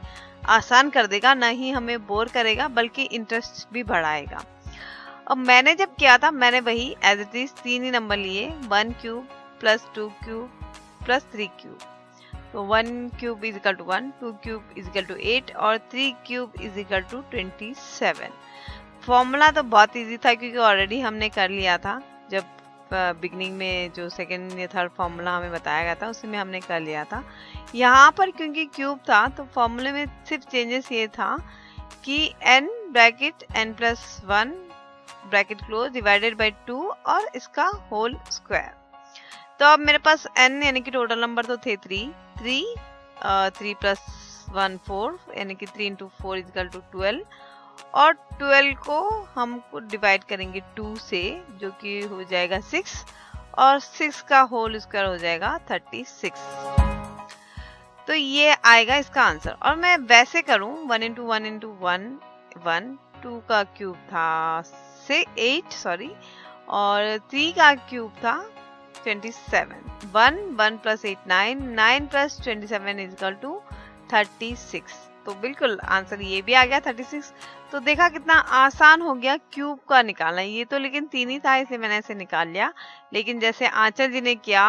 आसान कर देगा, ना ही हमें बोर करेगा बल्कि इंटरेस्ट भी बढ़ाएगा। अब मैंने जब किया था मैंने वही एज इट इज 3 ही नंबर लिए, 1 cube plus 2 cube plus 3 cube. तो 1 cube is equal to 1, 2 cube is equal to 8 और 3 cube is equal to 27। Formula तो बहुत इजी था क्योंकि ऑलरेडी हमने कर लिया था, जब बिगनिंग में जो सेकंड या थर्ड फॉर्मूला हमें बताया गया था उसी में हमने कर लिया था। यहाँ पर क्योंकि क्यूब था तो फॉर्मूले में सिर्फ चेंजेस ये था कि n bracket n plus 1 bracket close divided by 2 और इसका होल स्क्वायर। तो अब मेरे पास n यानी कि टोटल नंबर तो थे 3 प्लस 1 4 यानी कि 3 इंटू 4 इज इक्वल टू 12, और 12 को हम डिवाइड करेंगे 2 से जो कि हो जाएगा 6, और 6 का होल स्क्वायर हो जाएगा 36। तो ये आएगा इसका आंसर। और मैं वैसे करूं 1 इंटू 1 इंटू 1 1, 2 का क्यूब था 8 और 3 का क्यूब था 27। 1 plus 8 9 plus 27 is equal to 36। तो बिल्कुल आंसर ये भी आ गया 36। तो देखा कितना आसान हो गया क्यूब का निकालना। ये तो लेकिन 3 ही था, इसे मैंने ऐसे निकाल लिया। लेकिन जैसे आंचल जी ने किया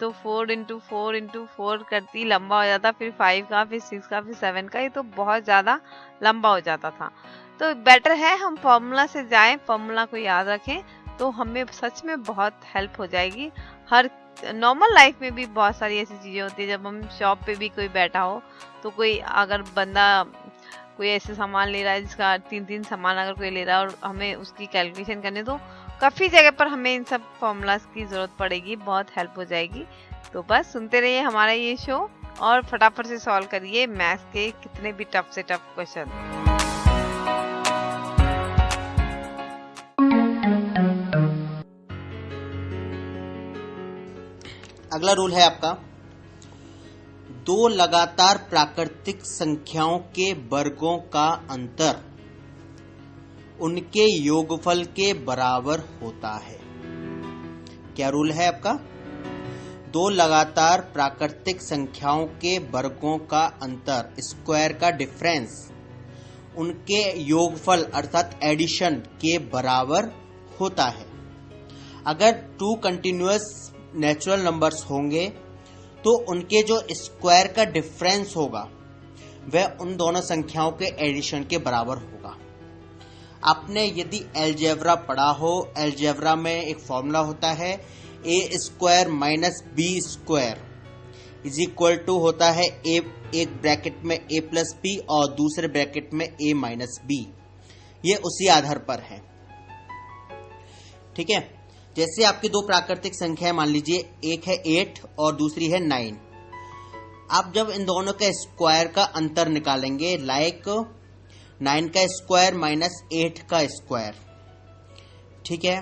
तो 4 इंटू 4 इंटू 4 करती लंबा हो जाता, फिर 5 का, फिर 6 का, फिर 7 का, ये तो बहुत ज्यादा लंबा हो जाता था। तो बेटर है हम फॉर्मूला से जाएं, फॉर्मूला को याद रखें, तो हमें सच में बहुत हेल्प हो जाएगी। हर नॉर्मल लाइफ में भी बहुत सारी ऐसी चीजें होती है, जब हम शॉप पे भी कोई बैठा हो तो कोई अगर बंदा कोई ऐसे सामान ले रहा है जिसका 3 सामान अगर कोई ले रहा है और हमें उसकी कैलकुलेशन करनी, तो काफी जगह पर हमें इन सब फॉर्मूलाज की जरूरत पड़ेगी, बहुत हेल्प हो जाएगी। तो बस सुनते रहिए हमारा ये शो और फटाफट से सॉल्व करिए मैथ्स के कितने भी टफ से टफ क्वेश्चन। अगला रूल है आपका, 2 लगातार प्राकृतिक संख्याओं के वर्गों का अंतर उनके योगफल के बराबर होता है। क्या रूल है आपका? 2 लगातार प्राकृतिक संख्याओं के वर्गों का अंतर, स्क्वायर का डिफरेंस, उनके योगफल अर्थात एडिशन के बराबर होता है। अगर 2 कंटिन्यूअस नेचुरल नंबर्स होंगे तो उनके जो स्क्वायर का डिफरेंस होगा वह उन दोनों संख्याओं के एडिशन के बराबर होगा। आपने यदि अलजेब्रा पढ़ा हो, अलजेब्रा में एक फॉर्मूला होता है a square minus B square is equal to होता है a, एक ब्रैकेट में a प्लस बी और दूसरे ब्रैकेट में a माइनस बी। ये उसी आधार पर है, ठीक है। जैसे आपकी 2 प्राकृतिक संख्याएं मान लीजिए, एक है 8 और दूसरी है 9। आप जब इन दोनों के स्क्वायर का अंतर निकालेंगे, लाइक 9 का स्क्वायर माइनस 8 का स्क्वायर, ठीक है।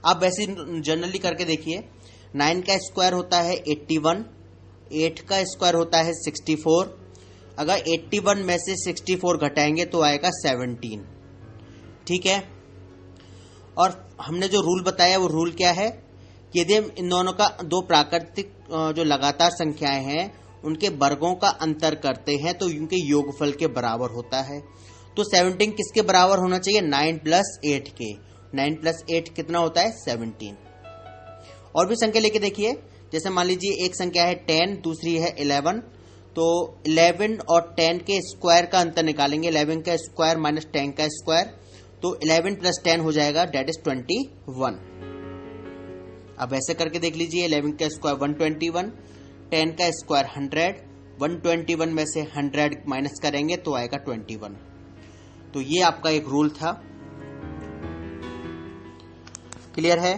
आप वैसे जनरली करके देखिए, 9 का स्क्वायर होता है 81, 8 का स्क्वायर होता है 64। अगर 81 में से 64 घटाएंगे तो आएगा 17, ठीक है। और हमने जो रूल बताया वो रूल क्या है कि यदि हम इन दोनों का 2 प्राकृतिक जो लगातार संख्याएं हैं उनके वर्गों का अंतर करते हैं तो उनके योगफल के बराबर होता है। तो 17 किसके बराबर होना चाहिए? 9 प्लस 8 के। 9 प्लस 8 कितना होता है? 17। और भी संख्या लेके देखिए, जैसे मान लीजिए एक संख्या है 10, दूसरी है 11। तो 11 और 10 के स्क्वायर का अंतर निकालेंगे, 11 का स्क्वायर माइनस 10 का स्क्वायर, तो 11 प्लस 10 हो जाएगा, डेट इज 21। अब ऐसे करके देख लीजिए, 11 का स्क्वायर 121, 10 का स्क्वायर 100, 121 में से 100 माइनस करेंगे तो आएगा 21। तो ये आपका एक रूल था, क्लियर है?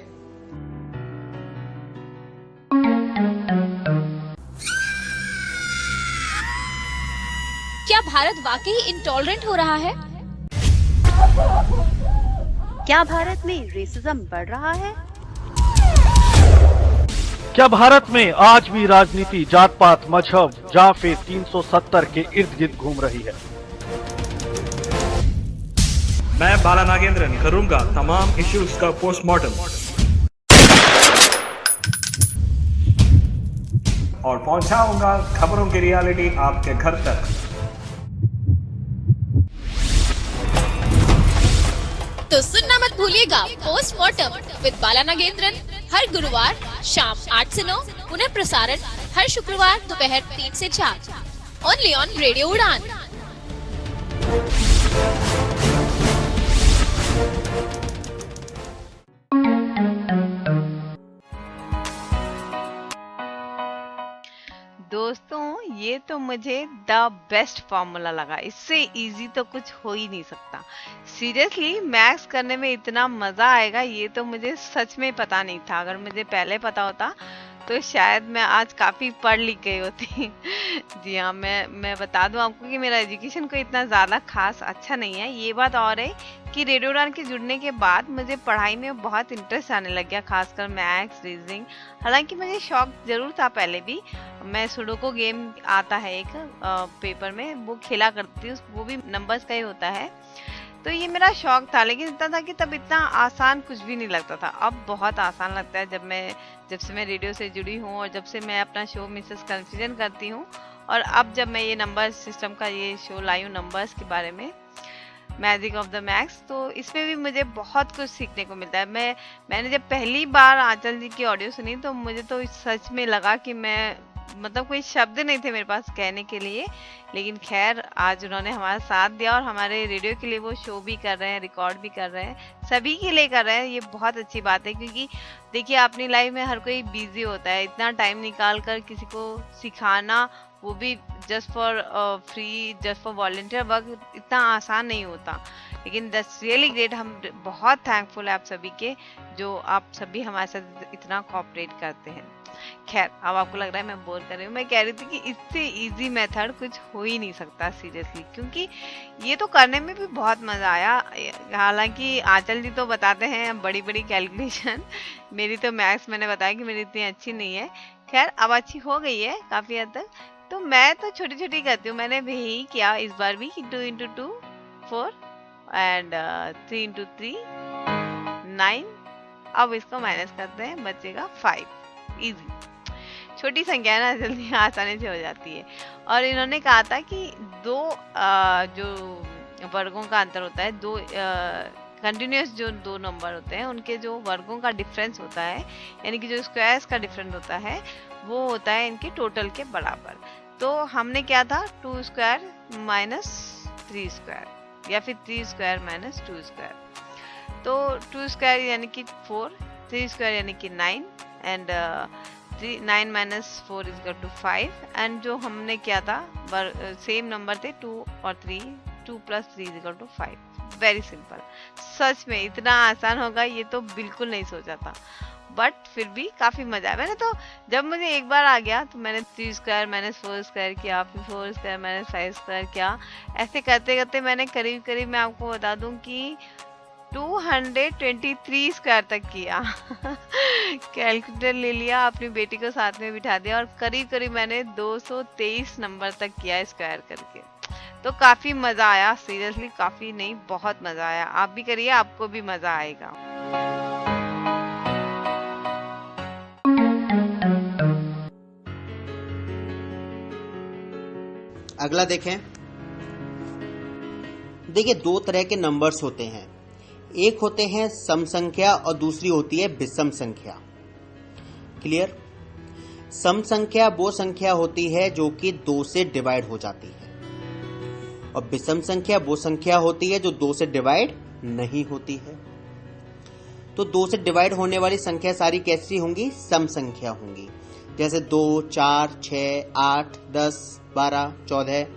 क्या भारत वाकई इंटॉलरेंट हो रहा है? क्या भारत में रेसिज्म बढ़ रहा है? क्या भारत में आज भी राजनीति जात पात मजहब या फिर 370 के इर्द गिर्द घूम रही है? मैं बाला नागेंद्रन करूंगा तमाम इश्यूज का पोस्टमार्टम और पहुंचाऊंगा खबरों की रियलिटी आपके घर तक। तो सुनना मत भूलिएगा पोस्टमार्टम विद बाला नागेंद्रन हर गुरुवार शाम 8 से 9, पुनः प्रसारण हर शुक्रवार दोपहर 3 से 4, ओनली ऑन रेडियो उड़ान। दोस्तों ये तो मुझे द बेस्ट फॉर्मूला लगा, इससे इजी तो कुछ हो ही नहीं सकता। सीरियसली मैथ्स करने में इतना मजा आएगा ये तो मुझे सच में पता नहीं था। अगर मुझे पहले पता होता तो शायद मैं आज काफी पढ़ लिख गई होती। जी हाँ, मैं बता दूं आपको कि मेरा एजुकेशन कोई इतना ज्यादा खास अच्छा नहीं है। ये बात और है कि रेडियो उड़ान के जुड़ने के बाद मुझे पढ़ाई में बहुत इंटरेस्ट आने लग गया, खासकर मैथ्स रीजनिंग। हालांकि मुझे शौक जरूर था पहले भी, मैं सुडोको गेम आता है एक पेपर में, वो खेला करती हूँ, वो भी नंबर्स का ही होता है। तो ये मेरा शौक था, लेकिन इतना था कि तब इतना आसान कुछ भी नहीं लगता था। अब बहुत आसान लगता है जब से मैं रेडियो से जुड़ी हूँ और जब से मैं अपना शो मिसेस कन्फ्यूजन करती हूँ और अब जब मैं ये नंबर सिस्टम का ये शो लाई हूँ नंबर्स के बारे में, मैजिक ऑफ द मैथ्स, तो इसमें भी मुझे बहुत कुछ सीखने को मिलता है। मैंने जब पहली बार आंचल जी की ऑडियो सुनी तो मुझे तो सच में लगा कि मैं मतलब कोई शब्द नहीं थे मेरे पास कहने के लिए, लेकिन खैर आज उन्होंने हमारा साथ दिया और हमारे रेडियो के लिए वो शो भी कर रहे हैं, रिकॉर्ड भी कर रहे हैं, सभी के लिए कर रहे हैं। ये बहुत अच्छी बात है, क्योंकि देखिए अपनी लाइफ में हर कोई बिजी होता है, इतना टाइम निकाल कर किसी को सिखाना, वो भी just for free, just for volunteer work, इतना आसान नहीं होता। लेकिन दैट्स रियली ग्रेट। हम बहुत थैंकफुल है आप सभी के, जो आप सभी हमारे साथ इतना कोऑपरेट करते हैं। खैर अब आपको लग रहा है मैं बोर कर रही हूँ। मैं कह रही थी कि इससे इजी मेथड कुछ हो ही नहीं सकता सीरियसली, क्योंकि ये तो करने में भी बहुत मजा आया। हालांकि आंचल जी तो बताते हैं बड़ी बड़ी कैलकुलेशन, मेरी तो मैथ्स मैंने बताया कि मेरी इतनी अच्छी नहीं है। खैर अब अच्छी हो गई है काफी हद तक, तो मैं तो छोटी छोटी करती हूँ। मैंने भी किया इस बार भी कि 2 into 2 4 एंड 3 into 3 9। अब इसको माइनस करते हैं, बचेगा 5। इजी, छोटी संख्या है ना, जल्दी आसानी से हो जाती है। और इन्होंने कहा था कि दो जो वर्गों का अंतर होता है, दो कंटिन्यूअस जो दो नंबर होते हैं उनके जो वर्गों का डिफरेंस होता है, यानी कि जो स्क्वायर्स का डिफरेंस होता है वो होता है इनके टोटल के बराबर। तो हमने क्या था 2 स्क्वायर माइनस 3 स्क्वायर, या फिर 3 स्क्वायर माइनस 2 स्क्वायर। तो 2 स्क्वायर यानी कि 4, 3 स्क्वायर यानी कि 9 and 9 minus 4 is equal to 5। And जो हमने किया था सेम नंबर थे 2 और 3, 2 plus 3 is equal to 5। Very simple, सच में इतना आसान होगा ये तो बिल्कुल नहीं सोचा था, बट फिर भी काफी मजा आया। मैंने तो जब मुझे एक बार आ गया तो मैंने 3 स्क्वायर माइनस 4 स्क्वायर किया, फिर 4 स्क्वायर माइनस 5 स्क्वायर किया। ऐसे करते करते मैंने करीब करीब मैं आपको बता दूं कि 223 स्क्वायर तक किया। कैलकुलेटर ले लिया, अपनी बेटी को साथ में बिठा दिया और करीब करीब मैंने 223 नंबर तक किया स्क्वायर करके। तो काफी मजा आया, सीरियसली काफी नहीं बहुत मजा आया। आप भी करिए, आपको भी मजा आएगा। अगला देखें। देखिए दो तरह के नंबर्स होते हैं, एक होते हैं सम संख्या और दूसरी होती है विषम संख्या। क्लियर? सम संख्या वो संख्या होती है जो कि 2 से डिवाइड हो जाती है, और विषम संख्या वो संख्या होती है जो 2 से डिवाइड नहीं होती है। तो 2 से डिवाइड होने वाली संख्या सारी कैसी होंगी? सम संख्या होंगी, जैसे 2, 4, 6, 8, 10, 12, 14,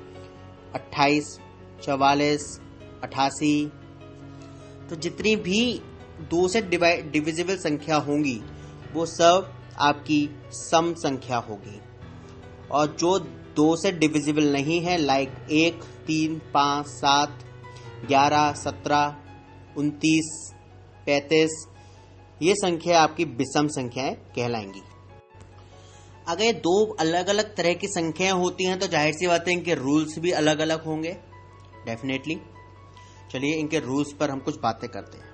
28, 44, 88। तो जितनी भी 2 से डिविजिबल संख्या होंगी वो सब आपकी सम संख्या होगी, और जो 2 से डिविजिबल नहीं है लाइक 1, 3, 5, 7, 11, 17, 29, 35, ये संख्या आपकी विषम संख्याएं कहलाएंगी। अगर ये दो अलग अलग तरह की संख्याएं होती हैं तो जाहिर सी बात है इनके रूल्स भी अलग अलग होंगे, डेफिनेटली। चलिए इनके रूल्स पर हम कुछ बातें करते हैं।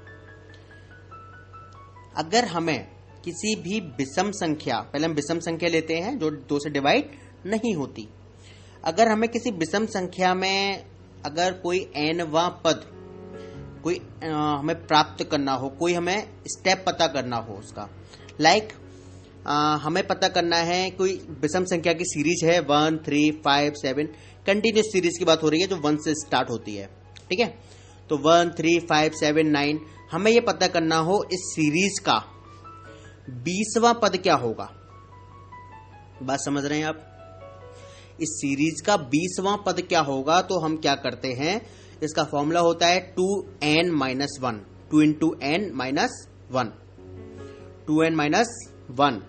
अगर हमें किसी भी विषम संख्या, पहले हम विषम संख्या लेते हैं जो 2 से डिवाइड नहीं होती। अगर हमें किसी विषम संख्या में अगर कोई nवां पद कोई हमें प्राप्त करना हो, कोई हमें स्टेप पता करना हो उसका, लाइक हमें पता करना है कोई विषम संख्या की सीरीज है 1, 3, 5, 7, कंटिन्यूस सीरीज की बात हो रही है जो 1 से स्टार्ट होती है, ठीक है। तो 1, 3, 5, 7, 9, हमें यह पता करना हो इस सीरीज का 20वां पद क्या होगा। बात समझ रहे हैं आप? इस सीरीज का 20वां पद क्या होगा, तो हम क्या करते हैं, इसका फॉर्मूला होता है 2n-1, 2 into n minus 1, 2n minus 1।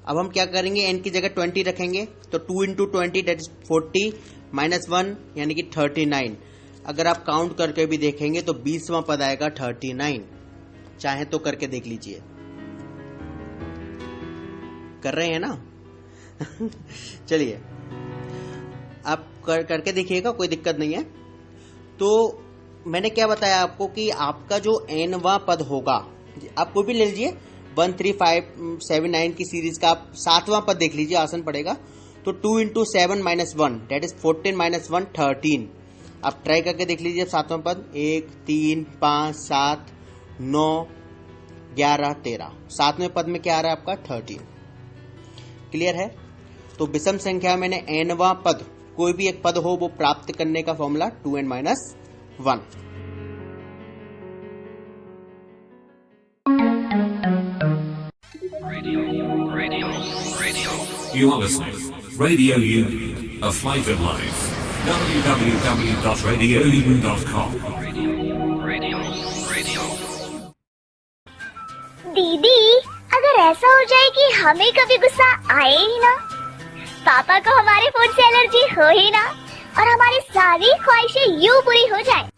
अब हम क्या करेंगे, n की जगह 20 रखेंगे, तो 2 into 20 that is 40 minus 1 यानी कि 39। अगर आप काउंट करके भी देखेंगे तो 20वां पद आएगा 39। चाहे तो करके देख लीजिए, कर रहे हैं ना? चलिए आप करके देखिएगा, कोई दिक्कत नहीं है। तो मैंने क्या बताया आपको कि आपका जो nवां पद होगा, आप कोई भी ले लीजिए, 1, 3, 5, 7, 9 की सीरीज का आप 7वां पद देख लीजिए, आसान पड़ेगा। तो 2 into 7 minus 1 that is 14 minus 1 13। आप ट्राई करके देख लीजिए सातवां पद 1 3 5 7 9 11 13 सातवें पद में क्या आ रहा है आपका 13। क्लियर है। तो विषम संख्या में nवां पद कोई भी एक पद हो वो प्राप्त करने का formula 2n minus 1। You are listening. Radio U, a flight of life. www.radiou.com. दीदी, अगर ऐसा हो जाए कि हमें कभी गुस्सा आए ही ना, पापा को हमारे फूड से एलर्जी हो ही ना, और हमारी सारी ख्वाहिशें यूं पूरी हो जाए।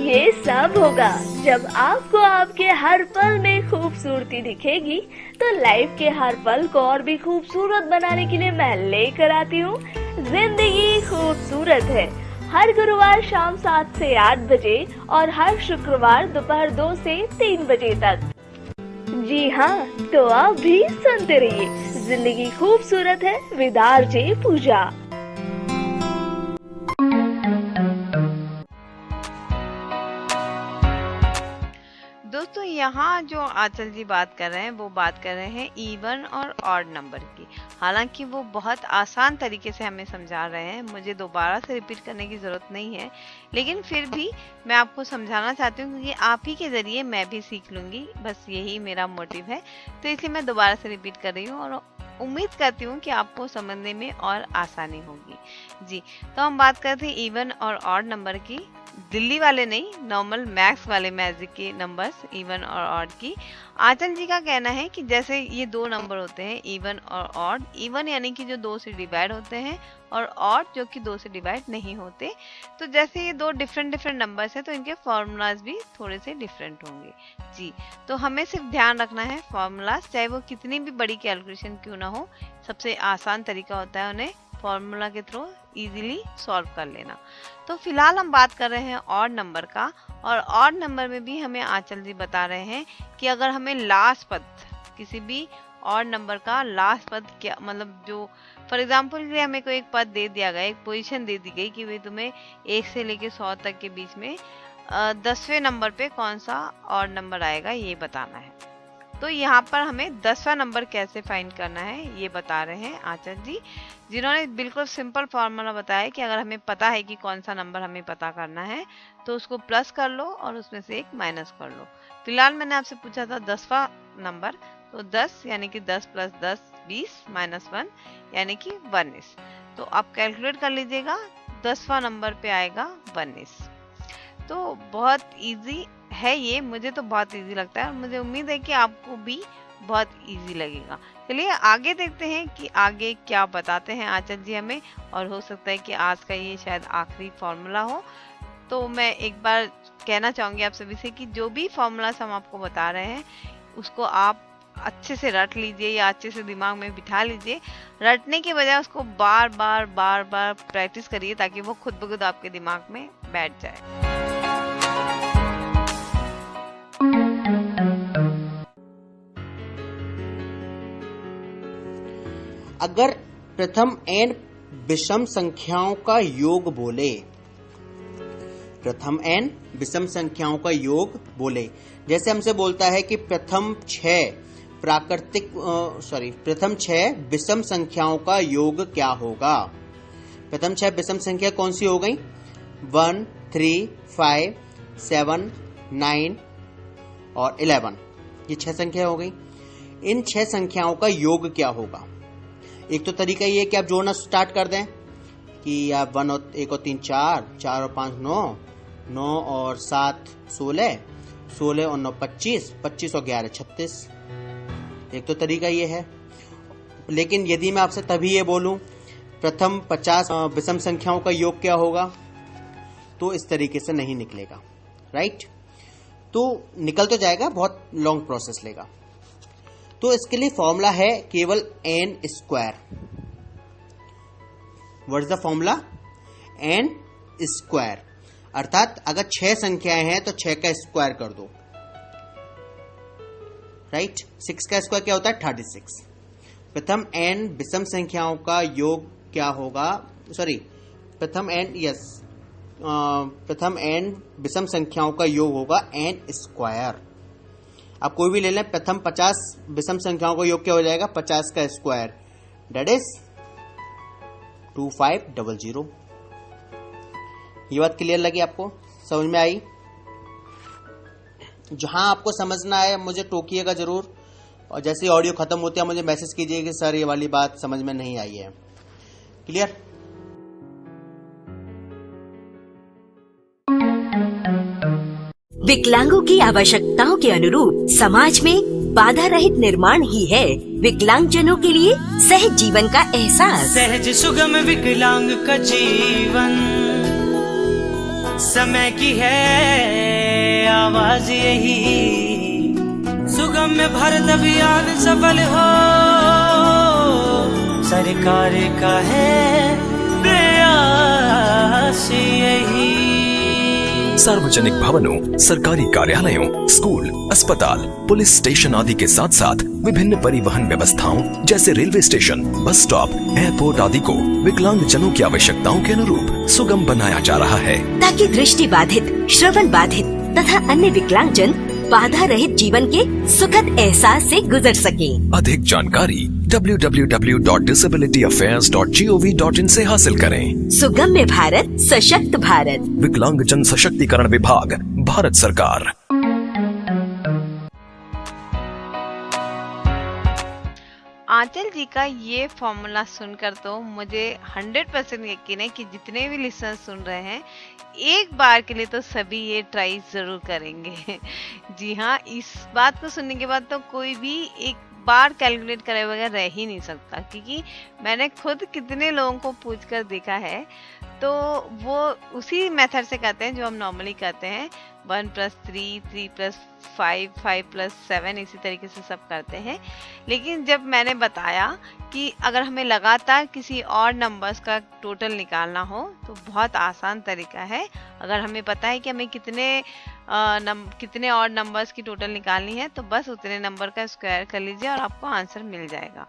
ये सब होगा जब आपको आपके हर पल में खूबसूरती दिखेगी। तो लाइफ के हर पल को और भी खूबसूरत बनाने के लिए मैं लेकर आती हूँ जिंदगी खूबसूरत है, हर गुरुवार शाम 7 से 8 बजे और हर शुक्रवार दोपहर 2 से 3 बजे तक। जी हाँ, तो आप भी सुनते रहिए जिंदगी खूबसूरत है विद आरजे पूजा। दोस्तों यहाँ जो आंचल जी बात कर रहे हैं वो बात कर रहे हैं इवन और ऑड नंबर की। हालांकि वो बहुत आसान तरीके से हमें समझा रहे हैं, मुझे दोबारा से रिपीट करने की ज़रूरत नहीं है, लेकिन फिर भी मैं आपको समझाना चाहती हूँ क्योंकि आप ही के ज़रिए मैं भी सीख लूँगी, बस यही मेरा मोटिव है। तो इसलिए मैं दोबारा से रिपीट कर रही हूँ और उम्मीद करती हूँ कि आपको समझने में और आसानी होगी। जी, तो हम बात करते हैं इवन और ऑड नंबर की। दिल्ली वाले नहीं, नॉर्मल मैथ्स वाले मैजिक के नंबर्स इवन और ऑड की। आंचल जी का कहना है कि जैसे ये दो नंबर होते हैं इवन और ऑड, इवन यानी कि जो 2 से डिवाइड होते हैं और ऑड जो कि 2 से डिवाइड नहीं होते। तो जैसे ये दो डिफरेंट नंबर्स हैं तो इनके फॉर्मूलाज भी थोड़े से डिफरेंट होंगे। जी, तो हमें सिर्फ ध्यान रखना है फॉर्मूलाज, चाहे वो कितनी भी बड़ी कैलकुलेशन क्यों ना हो, सबसे आसान तरीका होता है उन्हें फॉर्मूला के थ्रू इजीली सॉल्व कर लेना। तो फिलहाल हम बात कर रहे हैं ऑड नंबर का, और ऑड नंबर में भी हमें आंचल जी बता रहे हैं कि अगर हमें लास्ट पद किसी भी ऑड नंबर का लास्ट पद क्या, मतलब जो फॉर एग्जांपल के लिए हमें कोई एक पद दे दिया गया, एक पोजीशन दे दी गई कि भाई तुम्हें 1 से लेके 100 तक के बीच में 10वें नंबर पे कौन सा ऑड नंबर आएगा ये बताना है। तो यहाँ पर हमें 10वां नंबर कैसे फाइंड करना है ये बता रहे हैं आंचल जी, जिन्होंने बिल्कुल सिंपल फॉर्मूला बताया कि अगर हमें पता है कि कौन सा नंबर हमें पता करना है तो उसको प्लस कर लो और उसमें से एक माइनस कर लो। फिलहाल मैंने आपसे पूछा था 10वां नंबर, तो 10 यानी कि 10 + 10 20 - 1 यानी कि 19। तो आप कैलकुलेट कर लीजिएगा, 10वां नंबर पे आएगा 19। तो बहुत इजी है ये, मुझे तो बहुत इजी लगता है और मुझे उम्मीद है कि आपको भी बहुत इजी लगेगा। चलिए आगे देखते हैं कि आगे क्या बताते हैं आंचल जी हमें, और हो सकता है कि आज का ये शायद आखिरी फॉर्मूला हो। तो मैं एक बार कहना चाहूँगी आप सभी से कि जो भी फॉर्मूलास हम आपको बता रहे हैं उसको आप अच्छे से रट लीजिए या अच्छे से दिमाग में बिठा लीजिए। रटने के बजाय उसको बार बार प्रैक्टिस करिए ताकि वो खुद ब खुद आपके दिमाग में बैठ जाए। अगर प्रथम n विषम संख्याओं का योग बोले, प्रथम n विषम संख्याओं का योग बोले, जैसे हमसे बोलता है कि प्रथम 6 विषम संख्याओं का योग क्या होगा। प्रथम 6 विषम संख्या कौन सी हो गई? 1 3 5 7 9 और 11, ये 6 संख्या हो गई। इन 6 संख्याओं का योग क्या होगा? एक तो तरीका ये है कि आप जोड़ना स्टार्ट कर दें कि आप 1 और 1 और 3 4, 4 और 5 9, 9 और 7 16, 16 और 9 25, 25 और 11 36। एक तो तरीका ये है। लेकिन यदि मैं आपसे तभी ये बोलूं प्रथम 50 विषम संख्याओं का योग क्या होगा, तो इस तरीके से नहीं निकलेगा, राइट? तो निकल तो जाएगा, बहुत लॉन्ग प्रोसेस लेगा। तो इसके लिए फॉर्मूला है केवल n square. What is the formula? n square. अर्थात अगर 6 संख्याएं हैं तो 6 का स्क्वायर कर दो, राइट? 6 का स्क्वायर क्या होता है? 36। प्रथम n विषम संख्याओं का योग क्या होगा, सॉरी प्रथम n विषम संख्याओं का योग होगा n स्क्वायर। आप कोई भी ले लें, प्रथम 50 विषम संख्याओं का योग क्या हो जाएगा, 50 का स्क्वायर, दैट इज 2500। ये बात क्लियर लगी आपको, समझ में आई? जहां आपको समझना है मुझे टोकिएगा जरूर, और जैसे ऑडियो खत्म होती है मुझे मैसेज कीजिए कि सर ये वाली बात समझ में नहीं आई है। क्लियर? विकलांगों की आवश्यकताओं के अनुरूप समाज में बाधा रहित निर्माण ही है विकलांगजनों के लिए सहज जीवन का एहसास। सहज सुगम विकलांग का जीवन, समय की है आवाज यही, सुगम्य भारत अभियान सफल हो, सरकार का है प्रयास यही। सार्वजनिक भवनों, सरकारी कार्यालयों, स्कूल, अस्पताल, पुलिस स्टेशन आदि के साथ साथ विभिन्न परिवहन व्यवस्थाओं जैसे railway station, bus stop, airport आदि को विकलांग जनों की आवश्यकताओं के अनुरूप सुगम बनाया जा रहा है, ताकि दृष्टि बाधित, श्रवण बाधित तथा अन्य विकलांग जन बाधा रहित जीवन के सुखद एहसास से गुजर सके। अधिक जानकारी www.disabilityaffairs.gov.in से हासिल करें। सुगम्य भारत, सशक्त भारत, विकलांग जन सशक्तिकरण विभाग, भारत सरकार। आंचल जी का ये फॉर्मूला सुनकर तो मुझे 100% यकीन है कि जितने भी लिसनर सुन रहे हैं एक बार के लिए तो सभी ये ट्राई जरूर करेंगे। जी हाँ, इस बात को सुनने के बाद तो कोई भी एक बार कैलकुलेट करे बगैर रह ही नहीं सकता, क्योंकि मैंने खुद कितने लोगों को पूछकर देखा है तो वो उसी मेथड से करते हैं जो हम नॉर्मली करते हैं, 1 + 3, 3 + 5, 5 + 7, इसी तरीके से सब करते हैं। लेकिन जब मैंने बताया कि अगर हमें लगातार किसी और नंबर्स का टोटल निकालना हो तो बहुत आसान तरीका है। अगर हमें पता है कि हमें कितने और नंबर्स की टोटल निकालनी है तो बस उतने नंबर का स्क्वायर कर लीजिए और आपको आंसर मिल जाएगा।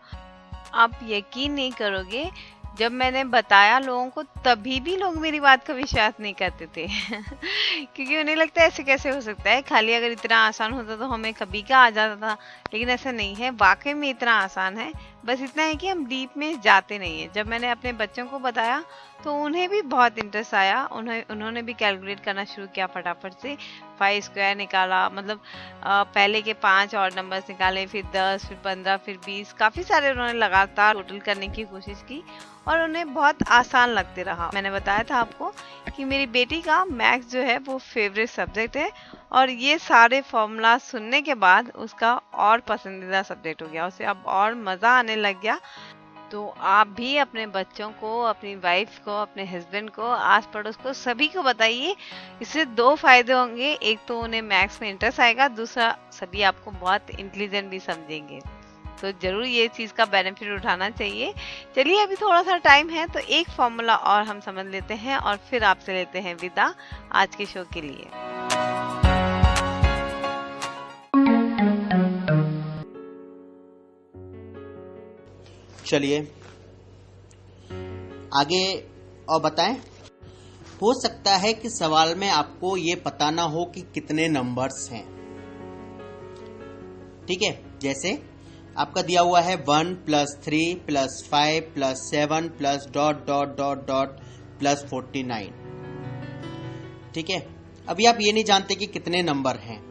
आप यकीन नहीं करोगे, जब मैंने बताया लोगों को तभी भी लोग मेरी बात का विश्वास नहीं करते थे क्योंकि उन्हें लगता है ऐसे कैसे हो सकता है, खाली अगर इतना आसान होता तो हमें कभी का आ जाता था। लेकिन ऐसा नहीं है, वाकई में इतना आसान है, बस इतना है कि हम डीप में जाते नहीं है। जब मैंने अपने बच्चों को बताया तो उन्हें भी बहुत इंटरेस्ट आया, उन्होंने भी कैलकुलेट करना शुरू किया फटाफट से। 5 स्क्वायर निकाला, मतलब पहले के 5 और नंबर्स निकाले, फिर 10, फिर 15, फिर 20, काफ़ी सारे उन्होंने लगातार टोटल करने की कोशिश की और उन्हें बहुत आसान लगते रहा। मैंने बताया था आपको कि मेरी बेटी का मैथ्स जो है वो फेवरेट सब्जेक्ट है और ये सारे फॉर्मूला सुनने के बाद उसका और पसंदीदा सब्जेक्ट हो गया, उसे अब और मज़ा आने लग गया। तो आप भी अपने बच्चों को, अपनी वाइफ को, अपने हस्बैंड को, आस पड़ोस को, सभी को बताइए। इससे 2 फायदे होंगे, एक तो उन्हें मैथ्स में इंटरेस्ट आएगा, दूसरा सभी आपको बहुत इंटेलिजेंट भी समझेंगे। तो जरूर ये चीज़ का बेनिफिट उठाना चाहिए। चलिए अभी थोड़ा सा टाइम है तो एक फॉर्मूला और हम समझ लेते हैं और फिर आपसे लेते हैं विदा आज के शो के लिए। चलिए आगे और बताएं। हो सकता है कि सवाल में आपको ये पता ना हो कि कितने नंबर्स हैं, ठीक है। जैसे आपका दिया हुआ है 1 + 3 + 5 + 7 + ... + 49, ठीक है। अभी आप ये नहीं जानते कि कितने नंबर हैं,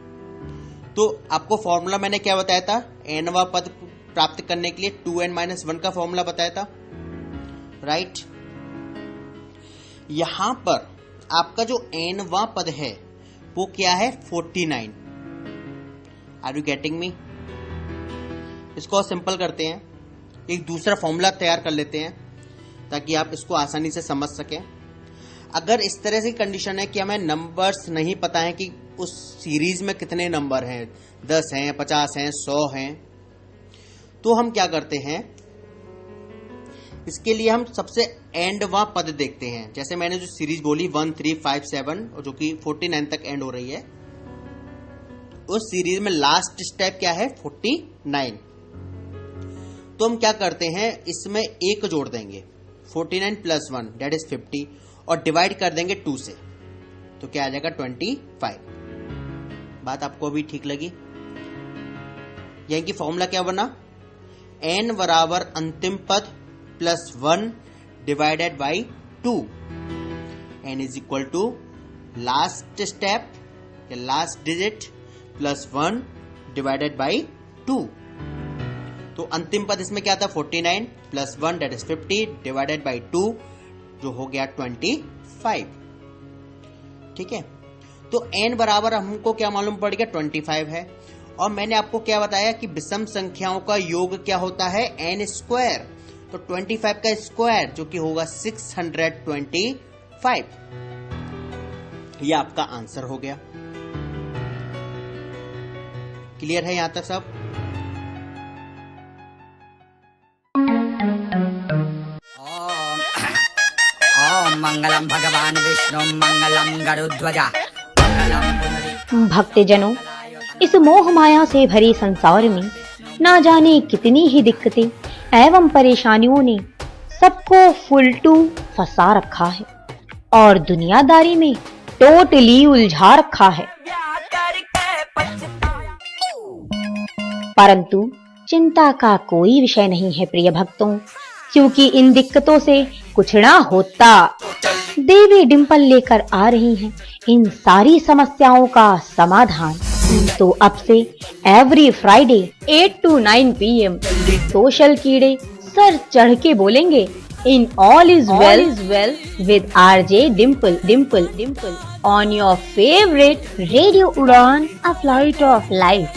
तो आपको फॉर्मूला मैंने क्या बताया था, nवां पद प्राप्त करने के लिए 2n - 1 का फॉर्मूला बताया था, राइट। यहां पर आपका जो nवां पद है वो क्या है, 49। Are you getting me? इसको और सिंपल करते हैं, एक दूसरा फॉर्मूला तैयार कर लेते हैं ताकि आप इसको आसानी से समझ सकें। अगर इस तरह से कंडीशन है कि हमें नंबर्स नहीं पता है कि उस सीरीज में कितने नंबर हैं, 10 हैं, 50 हैं, 100 हैं, तो हम क्या करते हैं, इसके लिए हम सबसे एंडवां पद देखते हैं। जैसे मैंने जो सीरीज बोली 1, 3, 5, 7 और जो कि 49 तक एंड हो रही है, उस सीरीज में लास्ट स्टेप क्या है, 49। तो तो हम क्या करते हैं, इसमें 1 जोड़ देंगे, 49 + 1 दैट इज 50, और डिवाइड कर देंगे 2 से, तो क्या आ जाएगा 25। बात आपको अभी ठीक लगी? यानी कि फॉर्मूला क्या बना, n बराबर अंतिम पद plus 1 divided by 2, n is equal to last step या last digit plus 1 divided by 2। तो अंतिम पद इसमें क्या था, 49 + 1 दैट इज 50 डिवाइडेड बाई 2, जो हो गया 25। ठीक है, तो n बराबर हमको क्या मालूम पड़ गया, 25 है। और मैंने आपको क्या बताया कि विषम संख्याओं का योग क्या होता है, n²। तो 25 का स्क्वायर जो कि होगा 625। यह आपका आंसर हो गया। क्लियर है यहां तक सब? ओम मंगलम भगवान विष्णु मंगलम गरुध्वजा। भक्तजनों, इस मोह माया से भरे संसार में ना जाने कितनी ही दिक्कतें एवं परेशानियों ने सबको फुलटू फंसा रखा है और दुनियादारी में टोटली उलझा रखा है। परंतु चिंता का कोई विषय नहीं है प्रिय भक्तों, क्योंकि इन दिक्कतों से कुछ ना होता। देवी डिंपल लेकर आ रही हैं इन सारी समस्याओं का समाधान। तो अब से every Friday 8 to 9 PM social कीड़े सर चढ़ के बोलेंगे in all is well with RJ Dimple on your favourite radio उड़ान, अ फ्लाइट ऑफ लाइफ।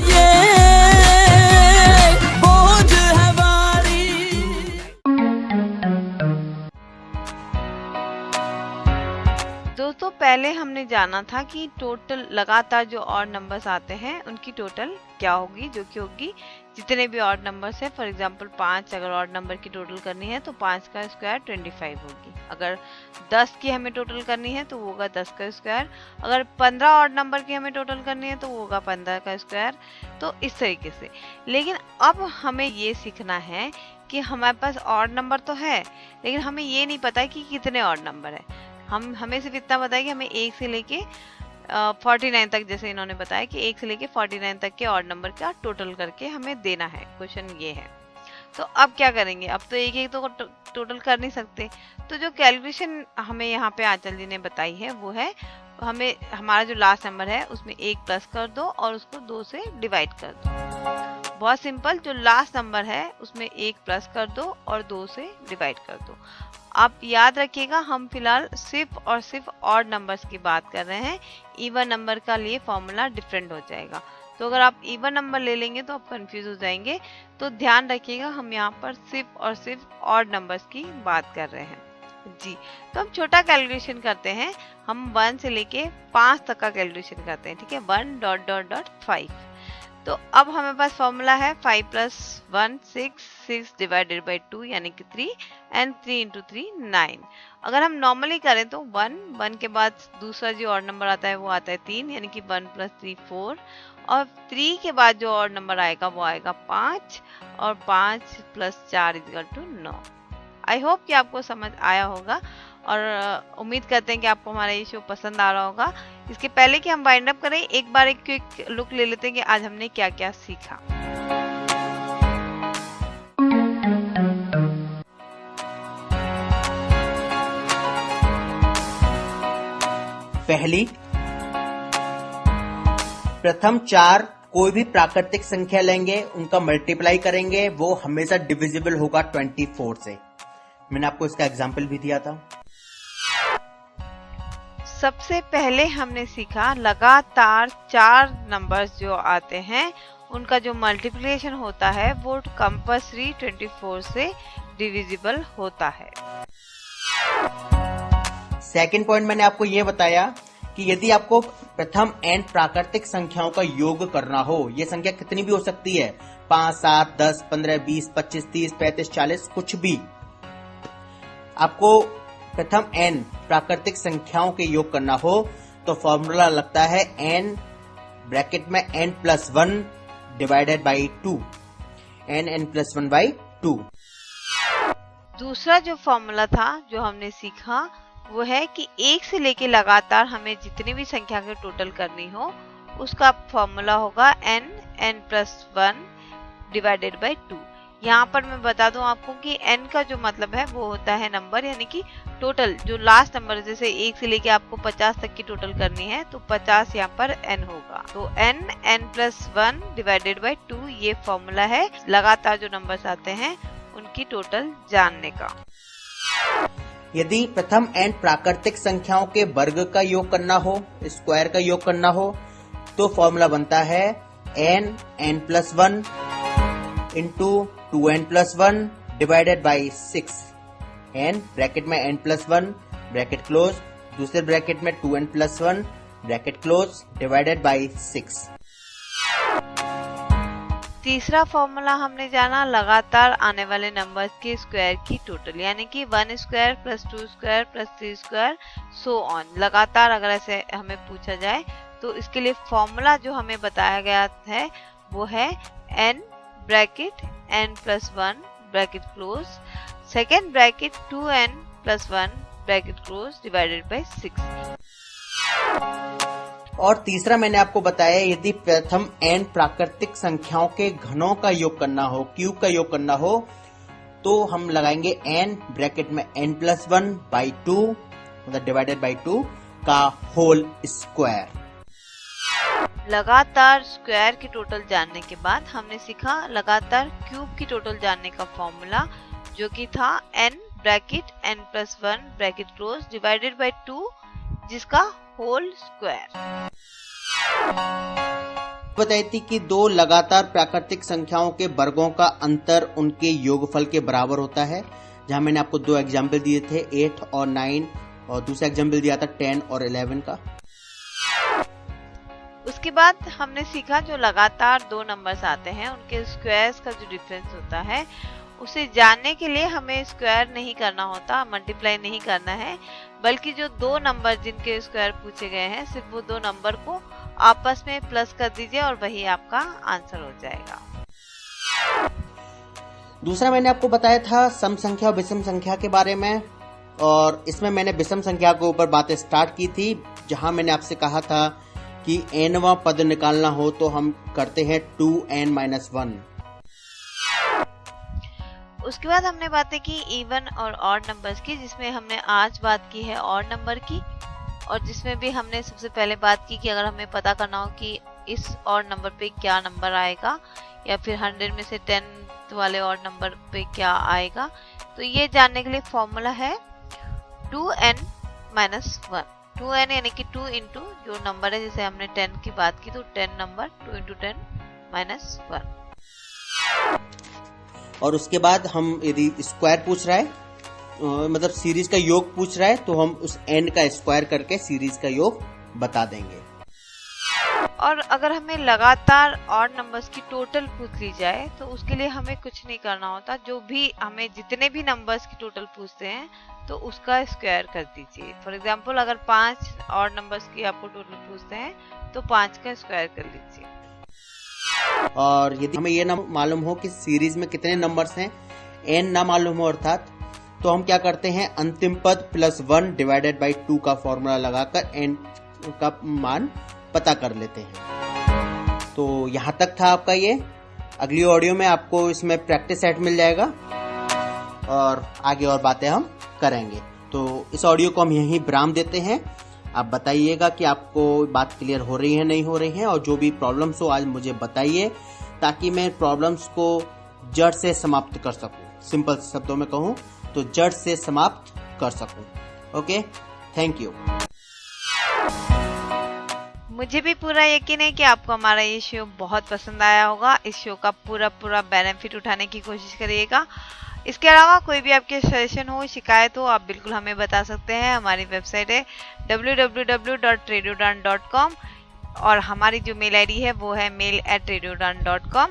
दोस्तों, पहले हमने जाना था कि टोटल लगातार जो ऑड नंबर्स आते हैं उनकी टोटल क्या होगी, जो कि होगी जितने भी ऑड नंबर्स है। फॉर एग्जांपल 5 अगर ऑड नंबर की टोटल करनी है तो 5 का स्क्वायर 25 होगी। अगर 10 की हमें टोटल करनी है तो वो होगा 10 का स्क्वायर। अगर 15 ऑड नंबर की हमें टोटल करनी है तो वो होगा 15 का स्क्वायर। तो इस तरीके से। लेकिन अब हमें ये सीखना है कि हमारे पास ऑड नंबर तो है, लेकिन हमें ये नहीं पता कि कितने ऑड नंबर है। हमें सिर्फ इतना पता है कि हमें 1 से लेके 49 तक, जैसे इन्होंने बताया कि 1 से लेके 49 तक के ऑड नंबर का टोटल करके हमें देना है। क्वेश्चन ये है। तो अब क्या करेंगे, अब तो एक तो टोटल कर नहीं सकते। तो जो कैलकुलेशन हमें यहाँ पे आंचल जी ने बताई है वो है, हमें हमारा जो लास्ट नंबर है उसमें 1 प्लस कर दो और उसको 2 से डिवाइड कर दो। बहुत सिंपल। जो लास्ट नंबर है उसमें 1 प्लस कर दो और 2 से डिवाइड कर दो। आप याद रखिएगा, हम फिलहाल सिर्फ और सिर्फ ऑड नंबर्स की बात कर रहे हैं। इवन नंबर का लिए फॉर्मूला डिफरेंट हो जाएगा। तो अगर आप इवन नंबर ले लेंगे तो आप कंफ्यूज हो जाएंगे। तो ध्यान रखिएगा, हम यहाँ पर सिर्फ और सिर्फ ऑड नंबर्स की बात कर रहे हैं जी। तो हम छोटा कैलकुलेशन करते हैं। हम 1 से लेके 5 तक का कैलकुलेशन करते हैं। ठीक है, 1.5। तो अब हमें पास फॉर्मूला है 5 + 1 6 डिवाइडेड बाई 2 यानी कि 3 एंड 3 × 3 9। अगर हम नॉर्मली करें तो 1 के बाद दूसरा जो ऑड नंबर आता है वो आता है 3 यानी कि 1 + 3 4, और 3 के बाद जो ऑड नंबर आएगा वो आएगा 5, और 5 + 4 = 9। आई होप कि आपको समझ आया होगा और उम्मीद करते हैं कि आपको हमारा ये शो पसंद आ रहा होगा। इसके पहले कि हम वाइंड अप करें, एक बार एक क्विक लुक ले लेते हैं कि आज हमने क्या क्या सीखा। पहली, प्रथम 4 कोई भी प्राकृतिक संख्या लेंगे, उनका मल्टीप्लाई करेंगे, वो हमेशा डिविजिबल होगा 24 से। मैंने आपको इसका एग्जाम्पल भी दिया था। सबसे पहले हमने सीखा लगातार 4 नंबर्स जो आते हैं उनका जो मल्टीप्लिकेशन होता है वो कंपल्सरी 24 से डिविजिबल होता है। सेकंड पॉइंट मैंने आपको ये बताया कि यदि आपको प्रथम n प्राकृतिक संख्याओं का योग करना हो, ये संख्या कितनी भी हो सकती है, 5 7 10 15 20 25 30 35 40 कुछ भी, आपको प्रथम n प्राकृतिक संख्याओं के योग करना हो तो फॉर्मूला लगता है n ब्रैकेट में n + 1 divided by 2, n + 1 by 2। दूसरा जो फॉर्मूला था जो हमने सीखा वो है कि 1 से लेके लगातार हमें जितनी भी संख्या के टोटल करनी हो उसका फॉर्मूला होगा n+1 डिवाइडेड बाय 2। यहाँ पर मैं बता दूं आपको कि n का जो मतलब है वो होता है नंबर, यानी कि टोटल जो लास्ट नंबर, जैसे 1 से लेके आपको 50 तक की टोटल करनी है तो 50 यहाँ पर n होगा। तो n+1 डिवाइडेड बाय 2 ये फॉर्मूला है लगातार जो नंबर्स आते हैं उनकी टोटल जानने का। यदि प्रथम n प्राकृतिक संख्याओं के वर्ग का योग करना हो, स्क्वायर का योग करना हो, तो फॉर्मूला बनता है n+1 into 2n+1 divided by 6। n bracket में n+1 ब्रैकेट क्लोज, दूसरे ब्रैकेट में 2n+1 bracket close divided by 6। तीसरा फॉर्मूला हमने जाना लगातार आने वाले नंबर्स के स्क्वायर की टोटल, यानी कि 1 square plus 2 square plus 3 square so on. लगातार अगर ऐसे हमें पूछा जाए तो इसके लिए फॉर्मूला जो हमें बताया गया है वो है n bracket n+1 bracket close, second bracket 2n+1 bracket close divided by 6। और तीसरा मैंने आपको बताया यदि प्रथम n प्राकृतिक संख्याओं के घनों का योग करना हो, क्यूब का योग करना हो, तो हम लगाएंगे n ब्रैकेट में n+1 बाई 2 मतलब डिवाइडेड बाई 2 का होल स्क्वायर। लगातार स्क्वायर की टोटल जानने के बाद हमने सीखा लगातार क्यूब की टोटल जानने का फॉर्मूला जो कि था n bracket n+1 bracket close divided by 2 जिसका होल स्क्वायर। बताई थी कि दो लगातार प्राकृतिक संख्याओं के वर्गों का अंतर उनके योगफल के बराबर होता है, जहां मैंने आपको दो एग्जाम्पल दिए थे 8 और 9 और दूसरा एग्जाम्पल दिया था 10 और 11 का। उसके बाद हमने सीखा जो लगातार दो नंबर्स आते हैं उनके स्क्वायर्स का जो डिफरेंस होता है उसे जानने के लिए हमें स्क्वायर नहीं करना होता, मल्टीप्लाई नहीं करना है, बल्कि जो दो नंबर जिनके स्क्वायर पूछे गए हैं सिर्फ वो दो नंबर को आपस में प्लस कर दीजिए और वही आपका आंसर हो जाएगा। दूसरा मैंने आपको बताया था सम संख्या और विषम संख्या के बारे में, और इसमें मैंने विषम संख्या के ऊपर बातें स्टार्ट की थी, जहां मैंने आपसे कहा था कि nवां पद निकालना हो तो हम करते हैं 2n-1। उसके बाद हमने बातें की इवन और ऑड नंबर्स की, जिसमें हमने आज बात की है ऑड नंबर की, और जिसमें भी हमने सबसे पहले बात की कि अगर हमें पता करना हो कि इस ऑड नंबर पे क्या नंबर आएगा या फिर 100 में से 10 वाले ऑड नंबर पे क्या आएगा, तो ये जानने के लिए फॉर्मूला है 2n-1। 2n यानी कि 2 इंटू जो नंबर है, जैसे हमने 10 की बात की तो 10 नंबर 2 इंटू 10 -1। और उसके बाद हम यदि स्क्वायर पूछ रहा है मतलब सीरीज का योग पूछ रहा है तो हम उस n का स्क्वायर करके सीरीज का योग बता देंगे। और अगर हमें लगातार ऑड नंबर्स की टोटल पूछ ली जाए तो उसके लिए हमें कुछ नहीं करना होता, जो भी हमें जितने भी नंबर्स की टोटल पूछते हैं तो उसका स्क्वायर कर दीजिए। फॉर एग्जांपल अगर 5 ऑड नंबर्स की आपको टोटल पूछते हैं तो 5 का स्क्वायर कर लीजिए। और यदि हमें ये ना मालूम हो कि सीरीज में कितने नंबर्स हैं, n ना मालूम हो अर्थात, तो हम क्या करते हैं अंतिम पद +1 डिवाइडेड बाई 2 का फॉर्मूला लगाकर n का मान पता कर लेते हैं। तो यहाँ तक था आपका ये। अगली ऑडियो में आपको इसमें प्रैक्टिस सेट मिल जाएगा और आगे और बातें हम करेंगे। तो इस ऑडियो को हम यहीं विराम देते हैं। आप बताइएगा कि आपको बात क्लियर हो रही है नहीं हो रही है, और जो भी प्रॉब्लम्स हो आज मुझे बताइए ताकि मैं प्रॉब्लम्स को जड़ से समाप्त कर सकूं। सिंपल शब्दों में कहूं तो जड़ से समाप्त कर सकूं। Okay, thank you. मुझे भी पूरा यकीन है कि आपको हमारा ये शो बहुत पसंद आया होगा। इस शो का पूरा बेनिफिट उठाने की कोशिश करिएगा। इसके अलावा कोई भी आपके सजेशन हो, शिकायत हो, आप बिल्कुल हमें बता सकते हैं। हमारी वेबसाइट है www.radioudan.com और हमारी जो मेल आईडी है वो है mail@radioudan.com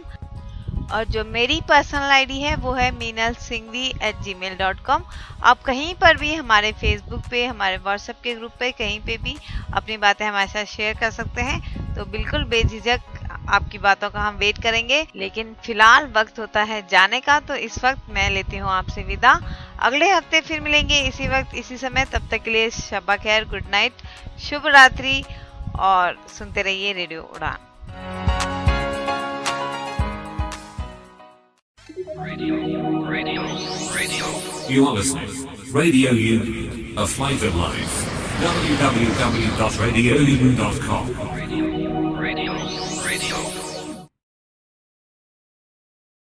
और जो मेरी पर्सनल आईडी है वो है meenalsinghvi@gmail.com। आप कहीं पर भी हमारे फेसबुक पे, हमारे व्हाट्सएप के ग्रुप पे, कहीं पे भी अपनी बातें हमारे साथ शेयर कर सकते हैं। तो बिल्कुल बेझिझक आपकी बातों का हम वेट करेंगे, लेकिन फिलहाल वक्त होता है जाने का, तो इस वक्त मैं लेती हूँ आपसे विदा। अगले हफ्ते फिर मिलेंगे इसी वक्त इसी समय। तब तक के लिए शब्बा खैर, गुड नाइट, शुभ रात्रि और सुनते रहिए रेडियो उड़ान। You are listening Radio U, a flight of life. www.radioU.com